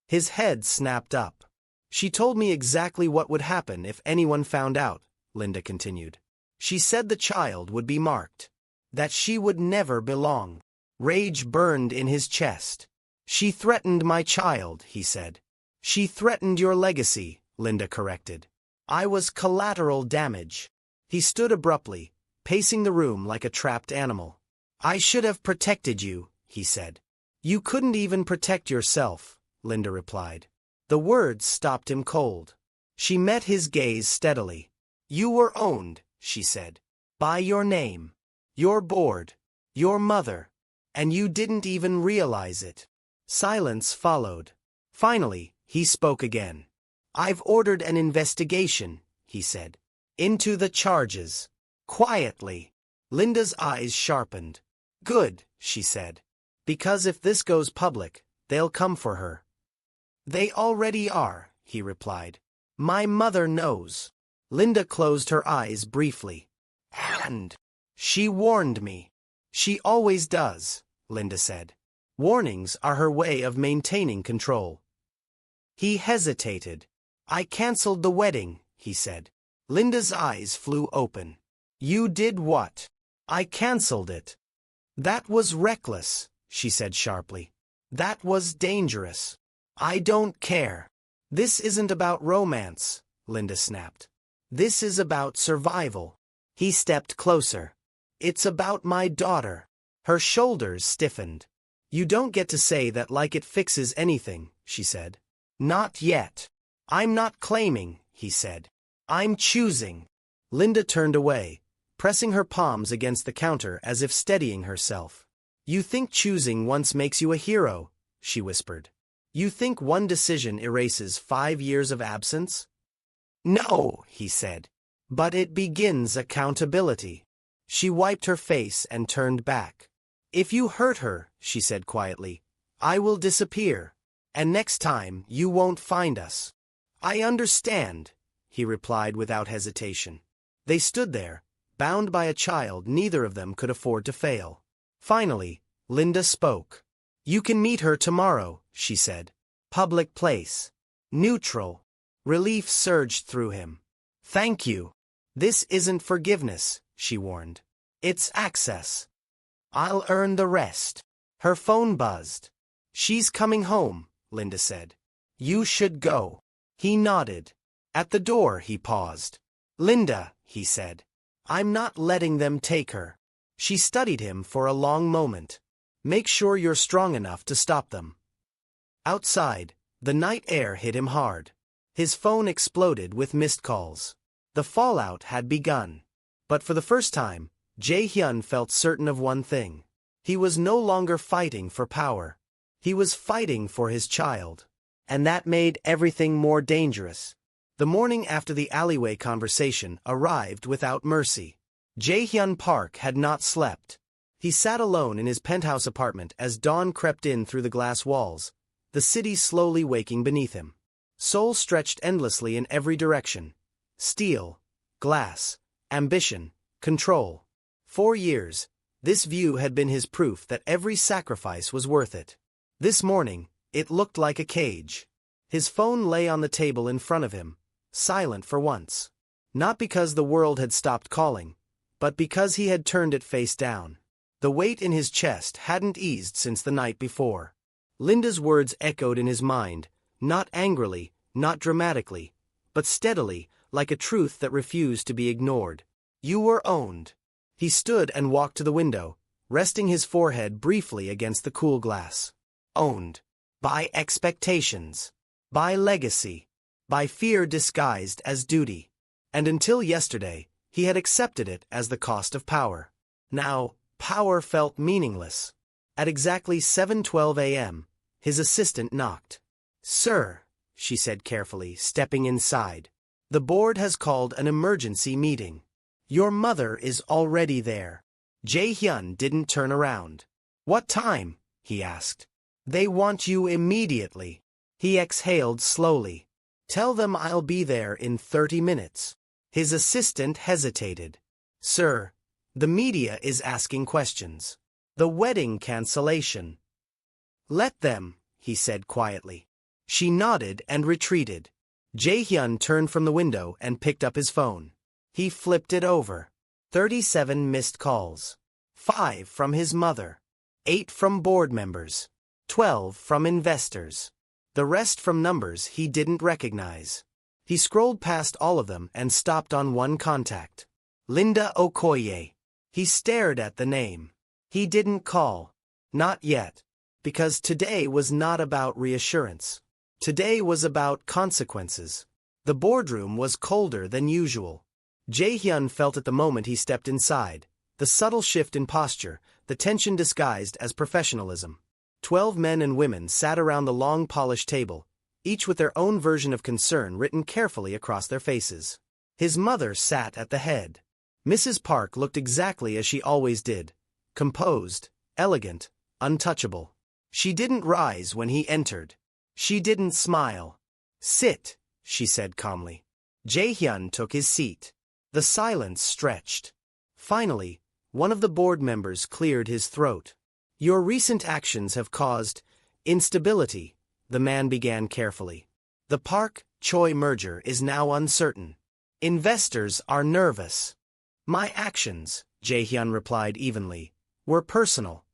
His head snapped up. "She told me exactly what would happen if anyone found out," Linda continued. She said the child would be marked. That she would never belong. Rage burned in his chest. She threatened my child, he said. She threatened your legacy, Linda corrected. I was collateral damage. He stood abruptly, pacing the room like a trapped animal. I should have protected you, he said. You couldn't even protect yourself, Linda replied. The words stopped him cold. She met his gaze steadily. You were owned, she said. By your name. Your board. Your mother. And you didn't even realize it. Silence followed. Finally, he spoke again. I've ordered an investigation, he said. Into the charges. Quietly. Linda's eyes sharpened. Good, she said. Because if this goes public, they'll come for her. They already are, he replied. My mother knows. Linda closed her eyes briefly. And she warned me. She always does, Linda said. Warnings are her way of maintaining control. He hesitated. I canceled the wedding, he said. Linda's eyes flew open. You did what? I canceled it. That was reckless, she said sharply. That was dangerous. I don't care. This isn't about romance, Linda snapped. This is about survival. He stepped closer. It's about my daughter. Her shoulders stiffened. You don't get to say that like it fixes anything, she said. Not yet. I'm not claiming, he said. I'm choosing. Linda turned away, pressing her palms against the counter as if steadying herself. You think choosing once makes you a hero, she whispered. You think one decision erases 5 years of absence? No, he said. But it begins accountability. She wiped her face and turned back. If you hurt her, she said quietly, I will disappear. And next time, you won't find us. I understand, he replied without hesitation. They stood there, bound by a child neither of them could afford to fail. Finally, Linda spoke. You can meet her tomorrow, she said. Public place. Neutral. Relief surged through him. Thank you. This isn't forgiveness, she warned. It's access. I'll earn the rest. Her phone buzzed. She's coming home, Linda said. You should go. He nodded. At the door, he paused. Linda, he said. I'm not letting them take her. She studied him for a long moment. Make sure you're strong enough to stop them. Outside, the night air hit him hard. His phone exploded with missed calls. The fallout had begun. But for the first time, Jae-hyun felt certain of one thing. He was no longer fighting for power. He was fighting for his child. And that made everything more dangerous. The morning after the alleyway conversation arrived without mercy. Jae-hyun Park had not slept. He sat alone in his penthouse apartment as dawn crept in through the glass walls, the city slowly waking beneath him. Seoul stretched endlessly in every direction. Steel, glass, ambition, control. 4 years, this view had been his proof that every sacrifice was worth it. This morning, it looked like a cage. His phone lay on the table in front of him, silent for once. Not because the world had stopped calling, but because he had turned it face down. The weight in his chest hadn't eased since the night before. Linda's words echoed in his mind, not angrily, not dramatically, but steadily, like a truth that refused to be ignored. You were owned. He stood and walked to the window, resting his forehead briefly against the cool glass. Owned. By expectations. By legacy. By fear disguised as duty. And until yesterday, he had accepted it as the cost of power. Now, power felt meaningless. At exactly 7:12 a.m., his assistant knocked. Sir, she said carefully, stepping inside. The board has called an emergency meeting. Your mother is already there. Jae-hyun didn't turn around. What time? He asked. They want you immediately. He exhaled slowly. Tell them I'll be there in 30 minutes. His assistant hesitated. Sir, the media is asking questions. The wedding cancellation. Let them, he said quietly. She nodded and retreated. Jae-hyun turned from the window and picked up his phone. He flipped it over. 37 missed calls. 5 from his mother. 8 from board members. 12 from investors. The rest from numbers he didn't recognize. He scrolled past all of them and stopped on one contact. Linda Okoye. He stared at the name. He didn't call. Not yet. Because today was not about reassurance. Today was about consequences. The boardroom was colder than usual. Jae-hyun felt it the moment he stepped inside. The subtle shift in posture, the tension disguised as professionalism. 12 men and women sat around the long polished table, each with their own version of concern written carefully across their faces. His mother sat at the head. Mrs. Park looked exactly as she always did. Composed, elegant, untouchable. She didn't rise when he entered. She didn't smile. "Sit," she said calmly. Jae-hyun took his seat. The silence stretched. Finally, one of the board members cleared his throat. "Your recent actions have caused instability," the man began carefully. "The Park-Choi merger is now uncertain. Investors are nervous." "My actions," Jae-hyun replied evenly, "were personal."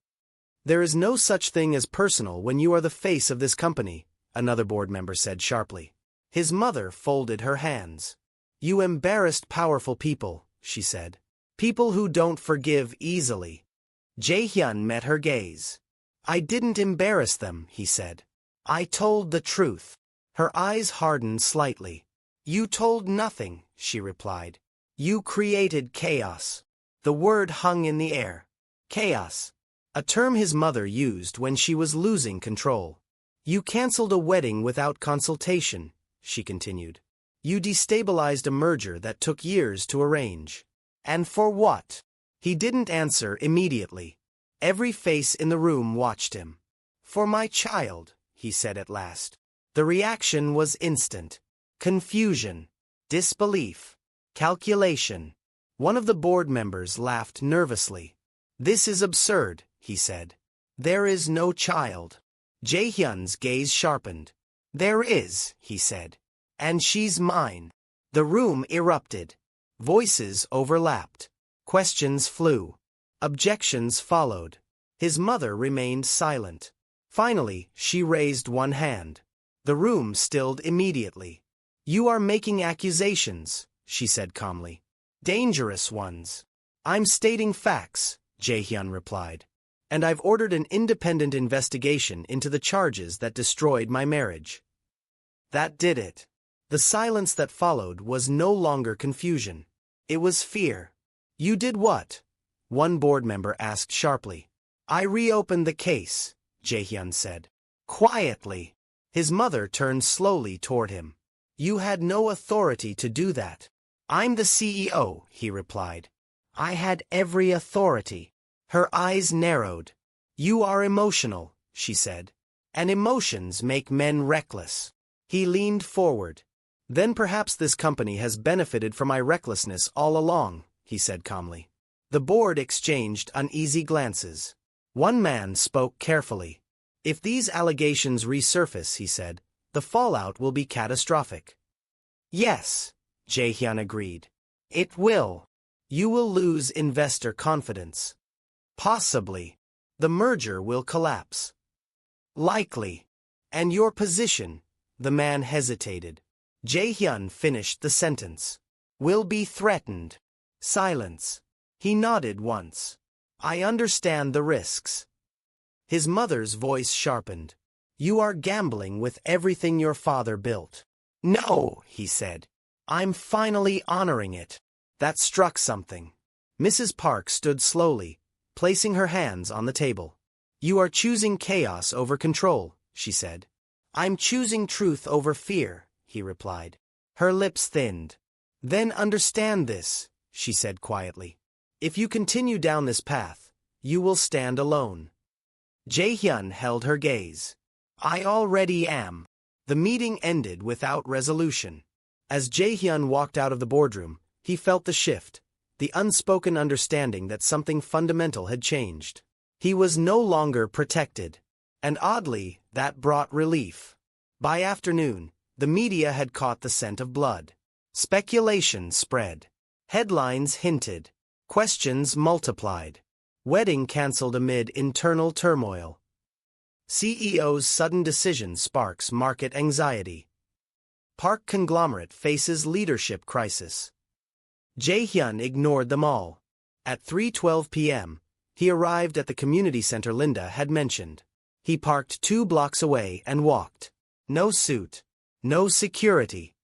"There is no such thing as personal when you are the face of this company," another board member said sharply. His mother folded her hands. "You embarrassed powerful people," she said. "People who don't forgive easily." Jae-hyun met her gaze. "I didn't embarrass them," he said. "I told the truth." Her eyes hardened slightly. "You told nothing," she replied. "You created chaos." The word hung in the air. Chaos. A term his mother used when she was losing control. "You canceled a wedding without consultation," she continued. "You destabilized a merger that took years to arrange." "And for what?" He didn't answer immediately. Every face in the room watched him. "For my child," he said at last. The reaction was instant. Confusion. Disbelief. Calculation. One of the board members laughed nervously. "This is absurd," he said. "There is no child." Jae-hyun's gaze sharpened. "There is," he said. "And she's mine." The room erupted. Voices overlapped. Questions flew. Objections followed. His mother remained silent. Finally, she raised one hand. The room stilled immediately. "You are making accusations," she said calmly. "Dangerous ones." "I'm stating facts," Jae-hyun replied. "And I've ordered an independent investigation into the charges that destroyed my marriage." That did it. The silence that followed was no longer confusion. It was fear. "You did what?" one board member asked sharply. "I reopened the case," Jae-hyun said. Quietly. His mother turned slowly toward him. "You had no authority to do that." "I'm the CEO," he replied. "I had every authority." Her eyes narrowed. "You are emotional," she said. "And emotions make men reckless." He leaned forward. "Then perhaps this company has benefited from my recklessness all along," he said calmly. The board exchanged uneasy glances. One man spoke carefully. "If these allegations resurface," he said, "the fallout will be catastrophic." "Yes," Jae-hyun agreed. "It will. You will lose investor confidence. Possibly. The merger will collapse. Likely. And your position," the man hesitated. Jae-hyun finished the sentence. "Will be threatened." Silence. He nodded once. "I understand the risks." His mother's voice sharpened. "You are gambling with everything your father built." "No," he said. "I'm finally honoring it." That struck something. Mrs. Park stood slowly, placing her hands on the table. "You are choosing chaos over control," she said. "I'm choosing truth over fear," he replied. Her lips thinned. "Then understand this," she said quietly. "If you continue down this path, you will stand alone." Jae-hyun held her gaze. "I already am." The meeting ended without resolution. As Jae-hyun walked out of the boardroom, he felt the shift, the unspoken understanding that something fundamental had changed. He was no longer protected. And oddly, that brought relief. By afternoon, the media had caught the scent of blood. Speculation spread. Headlines hinted. Questions multiplied. Wedding cancelled amid internal turmoil. CEO's sudden decision sparks market anxiety. Park conglomerate faces leadership crisis. Jae-hyun ignored them all. At 3:12 p.m., he arrived at the community center Linda had mentioned. He parked 2 blocks away and walked. No suit. No security.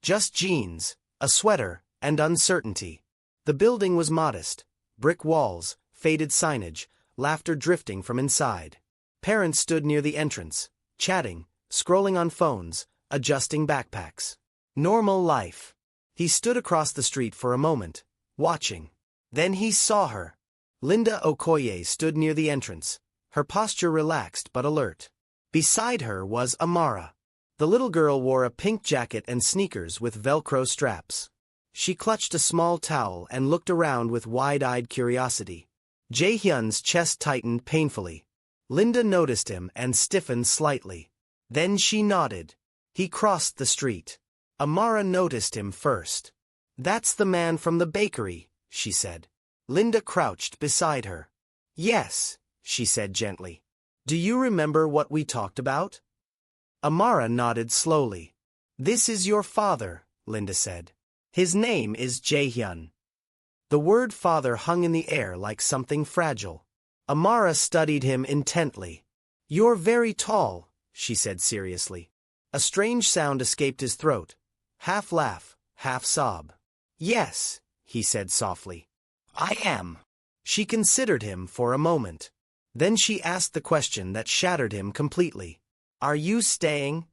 Just jeans, a sweater, and uncertainty. The building was modest. Brick walls, faded signage, laughter drifting from inside. Parents stood near the entrance, chatting, scrolling on phones, adjusting backpacks. Normal life. He stood across the street for a moment, watching. Then he saw her. Linda Okoye stood near the entrance, her posture relaxed but alert. Beside her was Amara. The little girl wore a pink jacket and sneakers with Velcro straps. She clutched a small towel and looked around with wide-eyed curiosity. Jae-hyun's chest tightened painfully. Linda noticed him and stiffened slightly. Then she nodded. He crossed the street. Amara noticed him first. "That's the man from the bakery," she said. Linda crouched beside her. "Yes," she said gently. "Do you remember what we talked about?" Amara nodded slowly. "This is your father," Linda said. "His name is Jae-hyun." The word father hung in the air like something fragile. Amara studied him intently. "You're very tall," she said seriously. A strange sound escaped his throat. Half laugh, half sob. "Yes," he said softly. "I am." She considered him for a moment. Then she asked the question that shattered him completely. "Are you staying?"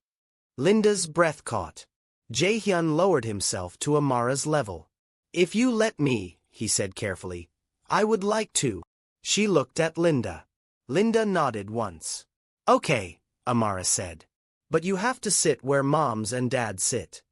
Linda's breath caught. Jae-hyun lowered himself to Amara's level. "If you let me," he said carefully, "I would like to." She looked at Linda. Linda nodded once. "Okay," Amara said. "But you have to sit where moms and dads sit."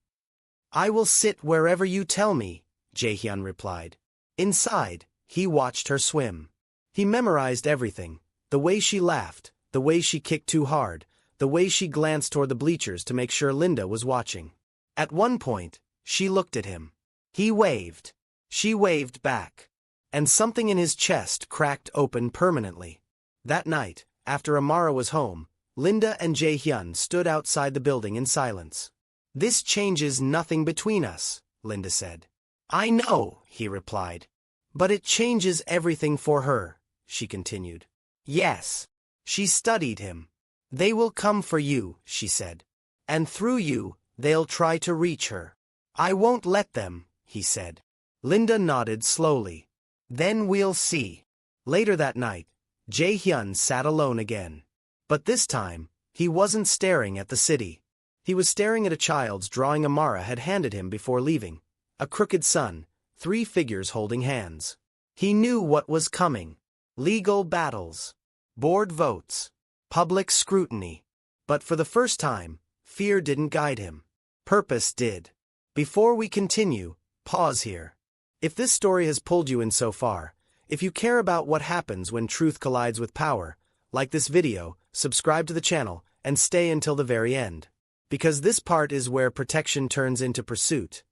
"I will sit wherever you tell me," Jae-hyun replied. Inside, he watched her swim. He memorized everything. The way she laughed, the way she kicked too hard, the way she glanced toward the bleachers to make sure Linda was watching. At one point, she looked at him. He waved. She waved back. And something in his chest cracked open permanently. That night, after Amara was home, Linda and Jae-hyun stood outside the building in silence. "This changes nothing between us," Linda said. "I know," he replied. "But it changes everything for her," she continued. "Yes." She studied him. "They will come for you," she said. "And through you, they'll try to reach her." "I won't let them," he said. Linda nodded slowly. "Then we'll see." Later that night, Jae-hyun sat alone again. But this time, he wasn't staring at the city. He was staring at a child's drawing Amara had handed him before leaving. A crooked sun, 3 figures holding hands. He knew what was coming. Legal battles. Board votes. Public scrutiny. But for the first time, fear didn't guide him. Purpose did. Before we continue, pause here. If this story has pulled you in so far, if you care about what happens when truth collides with power, like this video, subscribe to the channel, and stay until the very end. Because this part is where protection turns into pursuit,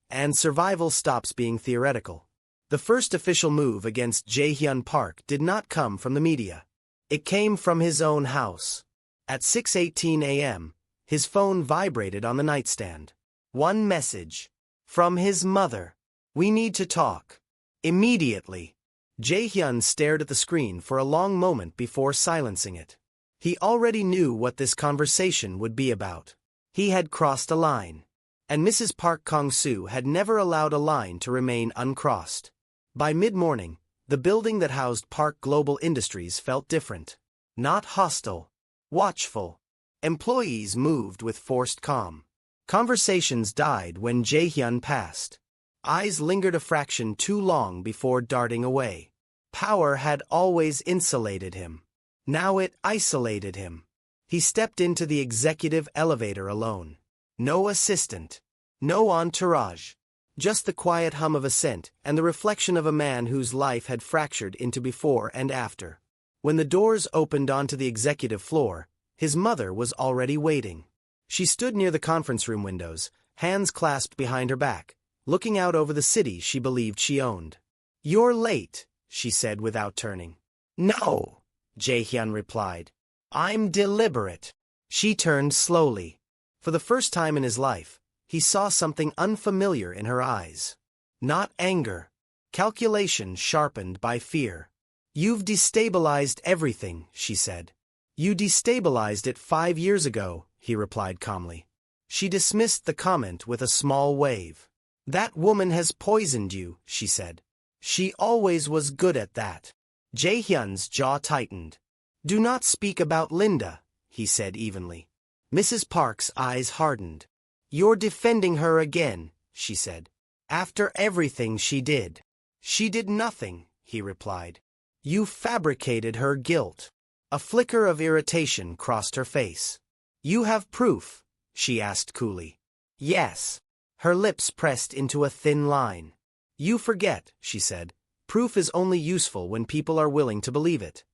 and survival stops being theoretical. The first official move against Jae-hyun Park did not come from the media. It came from his own house. At 6:18 a.m., his phone vibrated on the nightstand. One message. From his mother. "We need to talk. Immediately." Jae-hyun stared at the screen for a long moment before silencing it. He already knew what this conversation would be about. He had crossed a line. And Mrs. Park Kong-soo had never allowed a line to remain uncrossed. By mid-morning, the building that housed Park Global Industries felt different. Not hostile. Watchful. Employees moved with forced calm. Conversations died when Jae-hyun passed. Eyes lingered a fraction too long before darting away. Power had always insulated him. Now it isolated him. He stepped into the executive elevator alone. No assistant. No entourage. Just the quiet hum of ascent and the reflection of a man whose life had fractured into before and after. When the doors opened onto the executive floor, his mother was already waiting. She stood near the conference room windows, hands clasped behind her back, looking out over the city she believed she owned. "You're late," she said without turning. "No," Jae-hyun replied. "I'm deliberate." She turned slowly. For the first time in his life, he saw something unfamiliar in her eyes. Not anger. Calculation sharpened by fear. "You've destabilized everything," she said. "You destabilized it 5 years ago," he replied calmly. She dismissed the comment with a small wave. "That woman has poisoned you," she said. "She always was good at that." Jae-hyun's jaw tightened. "Do not speak about Linda," he said evenly. Mrs. Park's eyes hardened. "You're defending her again," she said. "After everything she did." "She did nothing," he replied. "You fabricated her guilt." A flicker of irritation crossed her face. "You have proof?" she asked coolly. "Yes." Her lips pressed into a thin line. "You forget," she said. "Proof is only useful when people are willing to believe it."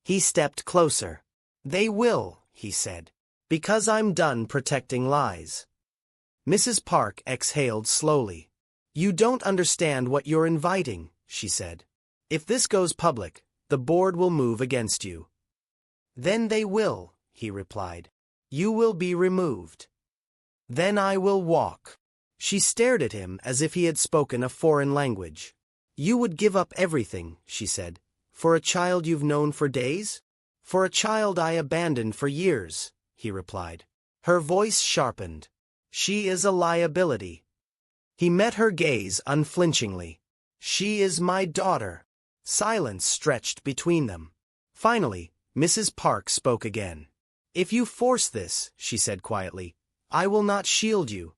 He stepped closer. "They will," he said. "Because I'm done protecting lies." Mrs. Park exhaled slowly. "You don't understand what you're inviting," she said. "If this goes public, the board will move against you." "Then they will," he replied. "You will be removed." "Then I will walk." She stared at him as if he had spoken a foreign language. "You would give up everything," she said, "for a child you've known for days?" "For a child I abandoned for years," he replied. Her voice sharpened. "She is a liability." He met her gaze unflinchingly. "She is my daughter." Silence stretched between them. Finally, Mrs. Park spoke again. "If you force this," she said quietly, "I will not shield you."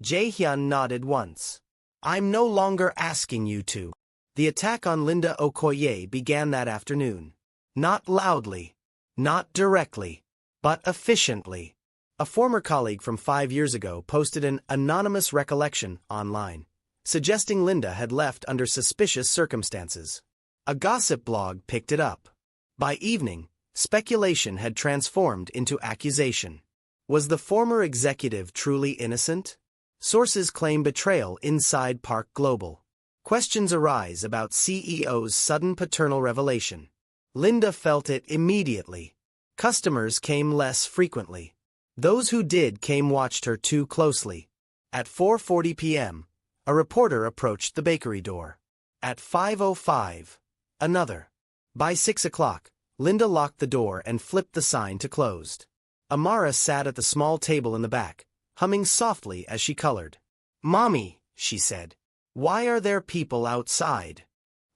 Jae-hyun nodded once. "I'm no longer asking you to." The attack on Linda Okoye began that afternoon. Not loudly, not directly, but efficiently. A former colleague from 5 years ago posted an anonymous recollection online, suggesting Linda had left under suspicious circumstances. A gossip blog picked it up. By evening, speculation had transformed into accusation. Was the former executive truly innocent? Sources claim betrayal inside Park Global. Questions arise about CEO's sudden paternal revelation. Linda felt it immediately. Customers came less frequently. Those who did came watched her too closely. At 4:40 p.m., a reporter approached the bakery door. At 5:05, another. By 6 o'clock, Linda locked the door and flipped the sign to closed. Amara sat at the small table in the back, humming softly as she colored. "Mommy," she said, "why are there people outside?"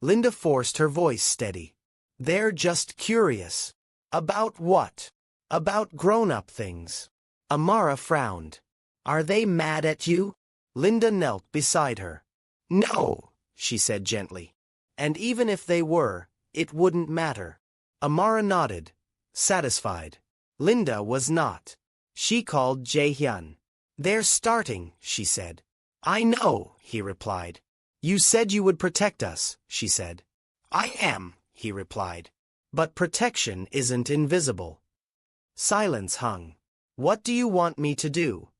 Linda forced her voice steady. "They're just curious." "About what?" "About grown-up things." Amara frowned. "Are they mad at you?" Linda knelt beside her. "No," she said gently. "And even if they were, it wouldn't matter." Amara nodded, satisfied. Linda was not. She called Jae-hyun. "They're starting," she said. "I know," he replied. "You said you would protect us," she said. "I am," he replied. "But protection isn't invisible." Silence hung. "What do you want me to do?"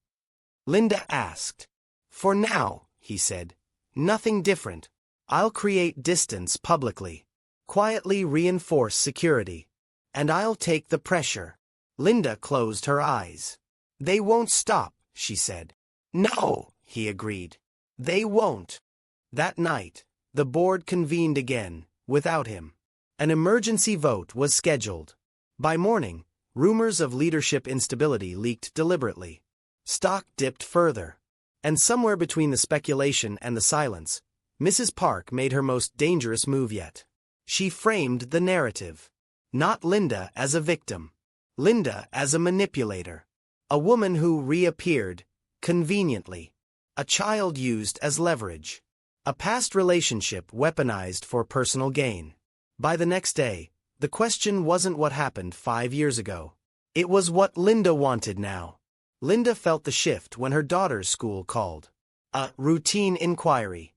Linda asked. "For now," he said, "nothing different. I'll create distance publicly. Quietly reinforce security. And I'll take the pressure." Linda closed her eyes. "They won't stop," she said. "No," he agreed. "They won't." That night, the board convened again, without him. An emergency vote was scheduled. By morning, rumors of leadership instability leaked deliberately. Stock dipped further. And somewhere between the speculation and the silence, Mrs. Park made her most dangerous move yet. She framed the narrative. Not Linda as a victim. Linda as a manipulator. A woman who reappeared, conveniently. A child used as leverage. A past relationship weaponized for personal gain. By the next day, the question wasn't what happened 5 years ago. It was what Linda wanted now. Linda felt the shift when her daughter's school called. A routine inquiry.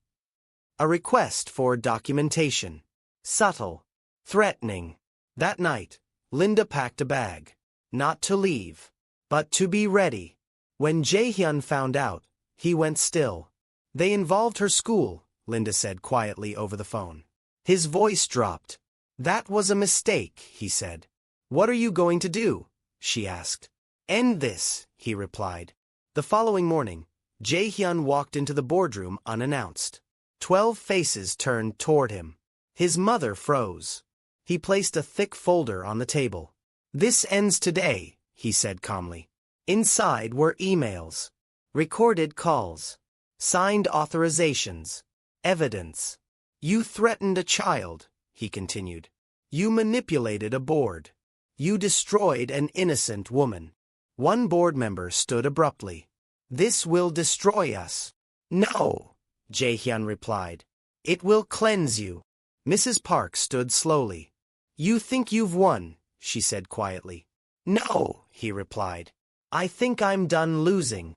A request for documentation. Subtle. Threatening. That night, Linda packed a bag. Not to leave, but to be ready. When Jae-hyun found out, he went still. They involved her school, Linda said quietly over the phone. His voice dropped. That was a mistake, he said. What are you going to do? She asked. End this, he replied. The following morning, Jae-hyun walked into the boardroom unannounced. 12 faces turned toward him. His mother froze. He placed a thick folder on the table. This ends today, he said calmly. Inside were emails, recorded calls, signed authorizations, evidence. You threatened a child, he continued. You manipulated a board. You destroyed an innocent woman. One board member stood abruptly. This will destroy us. No, Jae-hyun replied. It will cleanse you. Mrs. Park stood slowly. You think you've won, she said quietly. No, he replied. I think I'm done losing.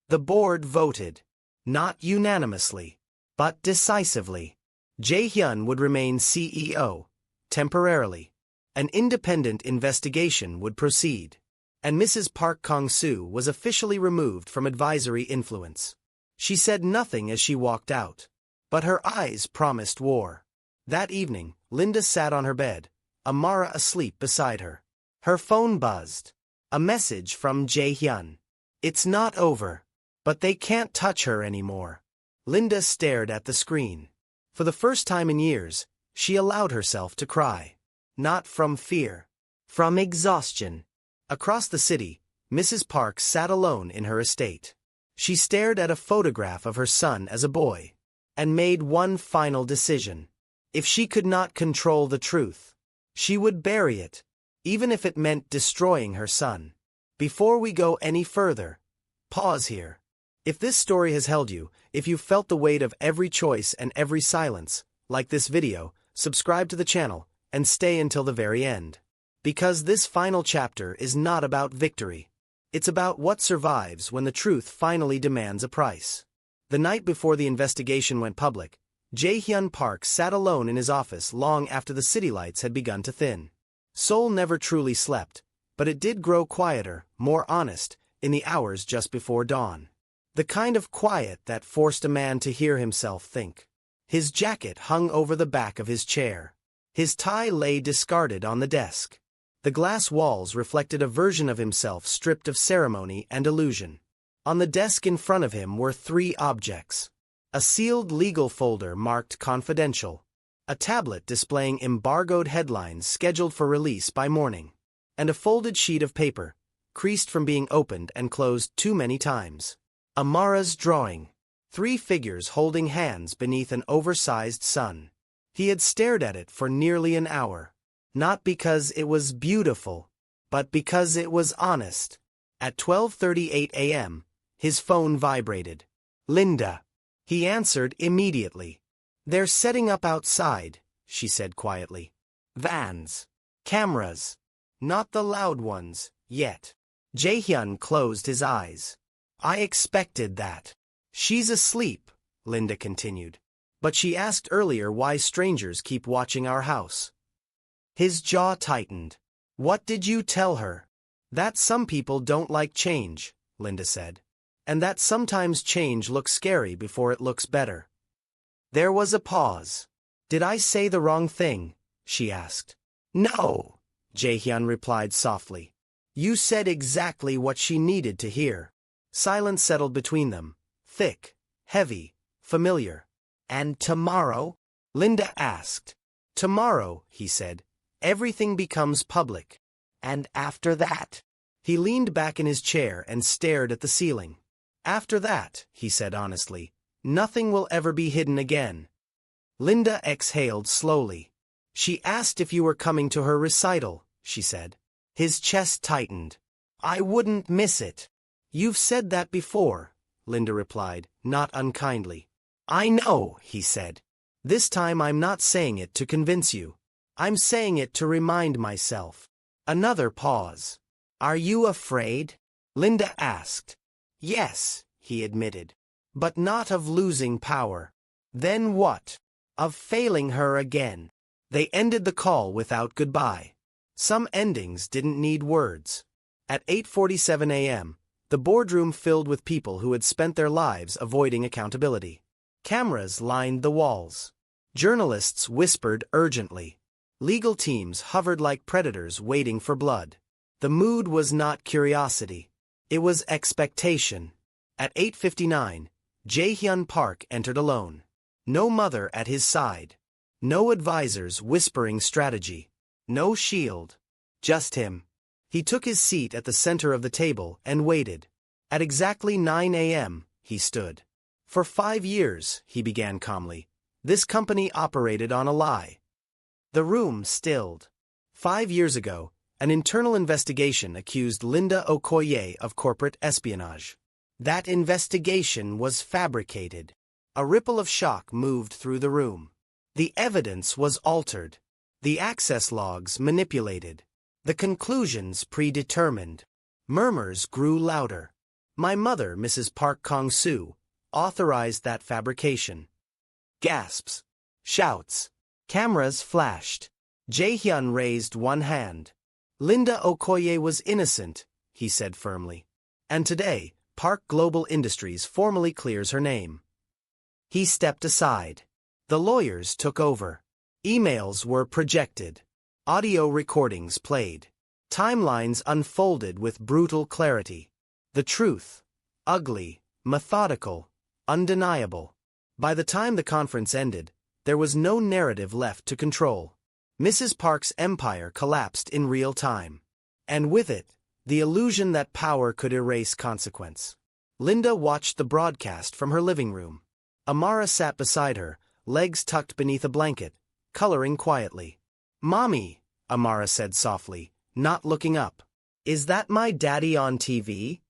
The board voted. Not unanimously, but decisively. Jae-hyun would remain CEO, temporarily. An independent investigation would proceed. And Mrs. Park Kong-soo was officially removed from advisory influence. She said nothing as she walked out, but her eyes promised war. That evening, Linda sat on her bed, Amara asleep beside her. Her phone buzzed. A message from Jae-hyun. It's not over, but they can't touch her anymore. Linda stared at the screen. For the first time in years, she allowed herself to cry. Not from fear, from exhaustion. Across the city, Mrs. Park sat alone in her estate. She stared at a photograph of her son as a boy, and made one final decision. If she could not control the truth, she would bury it, even if it meant destroying her son. Before we go any further, pause here. If this story has held you, if you've felt the weight of every choice and every silence, like this video, subscribe to the channel, and stay until the very end. Because this final chapter is not about victory. It's about what survives when the truth finally demands a price. The night before the investigation went public, Jae-hyun Park sat alone in his office long after the city lights had begun to thin. Seoul never truly slept, but it did grow quieter, more honest, in the hours just before dawn. The kind of quiet that forced a man to hear himself think. His jacket hung over the back of his chair. His tie lay discarded on the desk. The glass walls reflected a version of himself stripped of ceremony and illusion. On the desk in front of him were 3 objects. A sealed legal folder marked confidential. A tablet displaying embargoed headlines scheduled for release by morning. And a folded sheet of paper, creased from being opened and closed too many times. Amara's drawing. 3 figures holding hands beneath an oversized sun. He had stared at it for nearly an hour. Not because it was beautiful, but because it was honest. At 12:38 a.m., his phone vibrated. Linda. He answered immediately. They're setting up outside, she said quietly. Vans. Cameras. Not the loud ones, yet. Jae-hyun closed his eyes. I expected that. She's asleep, Linda continued. But she asked earlier why strangers keep watching our house. His jaw tightened. What did you tell her? That some people don't like change, Linda said. And that sometimes change looks scary before it looks better. There was a pause. Did I say the wrong thing? She asked. No, Jae-hyun replied softly. You said exactly what she needed to hear. Silence settled between them. Thick, heavy, familiar. And tomorrow? Linda asked. Tomorrow, he said. Everything becomes public. And after that? He leaned back in his chair and stared at the ceiling. After that, he said honestly, nothing will ever be hidden again. Linda exhaled slowly. She asked if you were coming to her recital, she said. His chest tightened. I wouldn't miss it. You've said that before, Linda replied, not unkindly. I know, he said. This time I'm not saying it to convince you. I'm saying it to remind myself. Another pause. Are you afraid? Linda asked. Yes, he admitted. But not of losing power. Then what? Of failing her again. They ended the call without goodbye. Some endings didn't need words. At 8:47 a.m., the boardroom filled with people who had spent their lives avoiding accountability. Cameras lined the walls. Journalists whispered urgently. Legal teams hovered like predators waiting for blood. The mood was not curiosity. It was expectation. At 8:59, Jae-hyun Park entered alone. No mother at his side. No advisors whispering strategy. No shield. Just him. He took his seat at the center of the table and waited. At exactly 9 a.m., he stood. For 5 years, he began calmly, this company operated on a lie. The room stilled. 5 years ago, an internal investigation accused Linda Okoye of corporate espionage. That investigation was fabricated. A ripple of shock moved through the room. The evidence was altered. The access logs manipulated. The conclusions predetermined. Murmurs grew louder. My mother, Mrs. Park Kong-soo, authorized that fabrication. Gasps. Shouts. Cameras flashed. Jae-hyun raised one hand. Linda Okoye was innocent, he said firmly. And today, Park Global Industries formally clears her name. He stepped aside. The lawyers took over. Emails were projected. Audio recordings played. Timelines unfolded with brutal clarity. The truth. Ugly, methodical, undeniable. By the time the conference ended, there was no narrative left to control. Mrs. Park's empire collapsed in real time. And with it, the illusion that power could erase consequence. Linda watched the broadcast from her living room. Amara sat beside her, legs tucked beneath a blanket, coloring quietly. "Mommy," Amara said softly, not looking up. "Is that my daddy on TV?"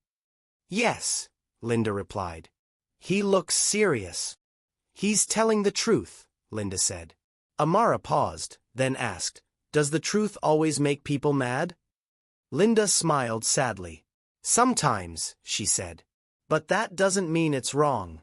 "Yes," Linda replied. "He looks serious." "He's telling the truth," Linda said. Amara paused, then asked, "Does the truth always make people mad?" Linda smiled sadly. "Sometimes," she said. "But that doesn't mean it's wrong."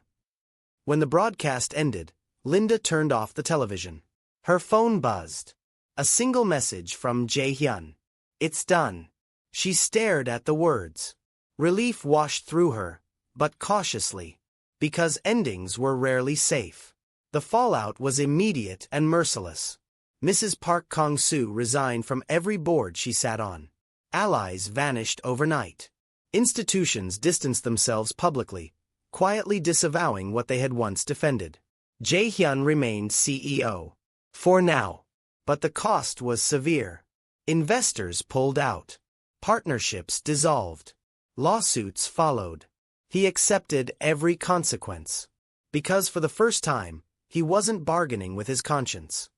When the broadcast ended, Linda turned off the television. Her phone buzzed. A single message from Jae-hyun. "It's done." She stared at the words. Relief washed through her, but cautiously. Because endings were rarely safe. The fallout was immediate and merciless. Mrs. Park Kong-soo resigned from every board she sat on. Allies vanished overnight. Institutions distanced themselves publicly, quietly disavowing what they had once defended. Jae-hyun remained CEO. For now. But the cost was severe. Investors pulled out. Partnerships dissolved. Lawsuits followed. He accepted every consequence. Because for the first time, he wasn't bargaining with his conscience.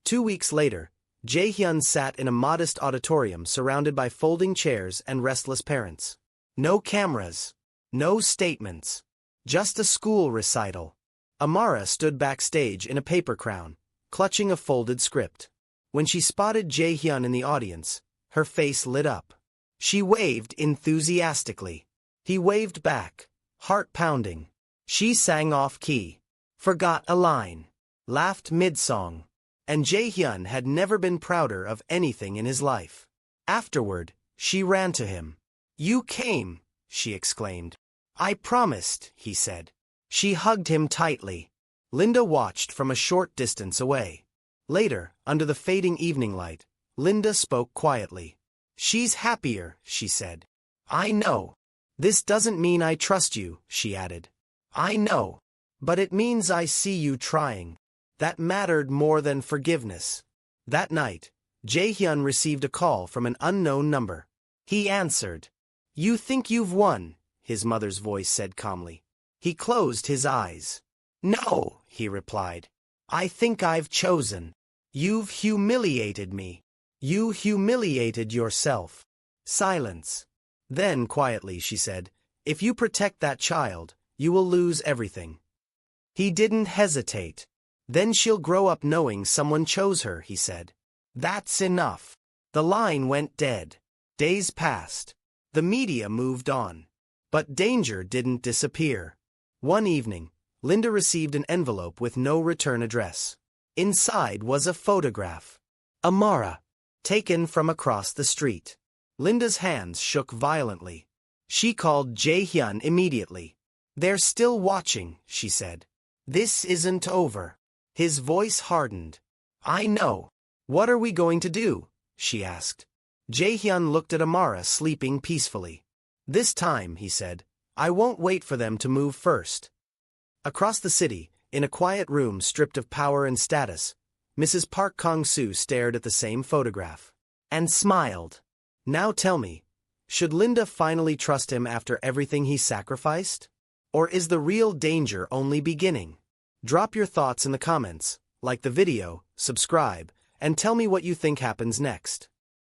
2 weeks later, Jae-hyun sat in a modest auditorium surrounded by folding chairs and restless parents. No cameras. No statements. Just a school recital. Amara stood backstage in a paper crown, clutching a folded script. When she spotted Jae-hyun in the audience, her face lit up. She waved enthusiastically. He waved back, heart pounding. She sang off-key, forgot a line, laughed mid-song. And Jae-hyun had never been prouder of anything in his life. Afterward, she ran to him. "You came," she exclaimed. "I promised," he said. She hugged him tightly. Linda watched from a short distance away. Later, under the fading evening light, Linda spoke quietly. "She's happier," she said. "I know. This doesn't mean I trust you," she added. "I know. But it means I see you trying." That mattered more than forgiveness. That night, Jae-hyun received a call from an unknown number. He answered. "You think you've won," his mother's voice said calmly. He closed his eyes. "No," he replied. "I think I've chosen. You've humiliated me. You humiliated yourself." Silence. Then, quietly, she said, "If you protect that child, you will lose everything." He didn't hesitate. "Then she'll grow up knowing someone chose her," he said. "That's enough." The line went dead. Days passed. The media moved on. But danger didn't disappear. One evening, Linda received an envelope with no return address. Inside was a photograph. Amara. Taken from across the street. Linda's hands shook violently. She called Jae-hyun immediately. They're still watching, she said. This isn't over. His voice hardened. I know. What are we going to do? She asked. Jae-hyun looked at Amara sleeping peacefully. This time, he said, I won't wait for them to move first. Across the city, in a quiet room stripped of power and status, Mrs. Park Kong-soo stared at the same photograph. And smiled. Now tell me, should Linda finally trust him after everything he sacrificed? Or is the real danger only beginning? Drop your thoughts in the comments, like the video, subscribe, and tell me what you think happens next.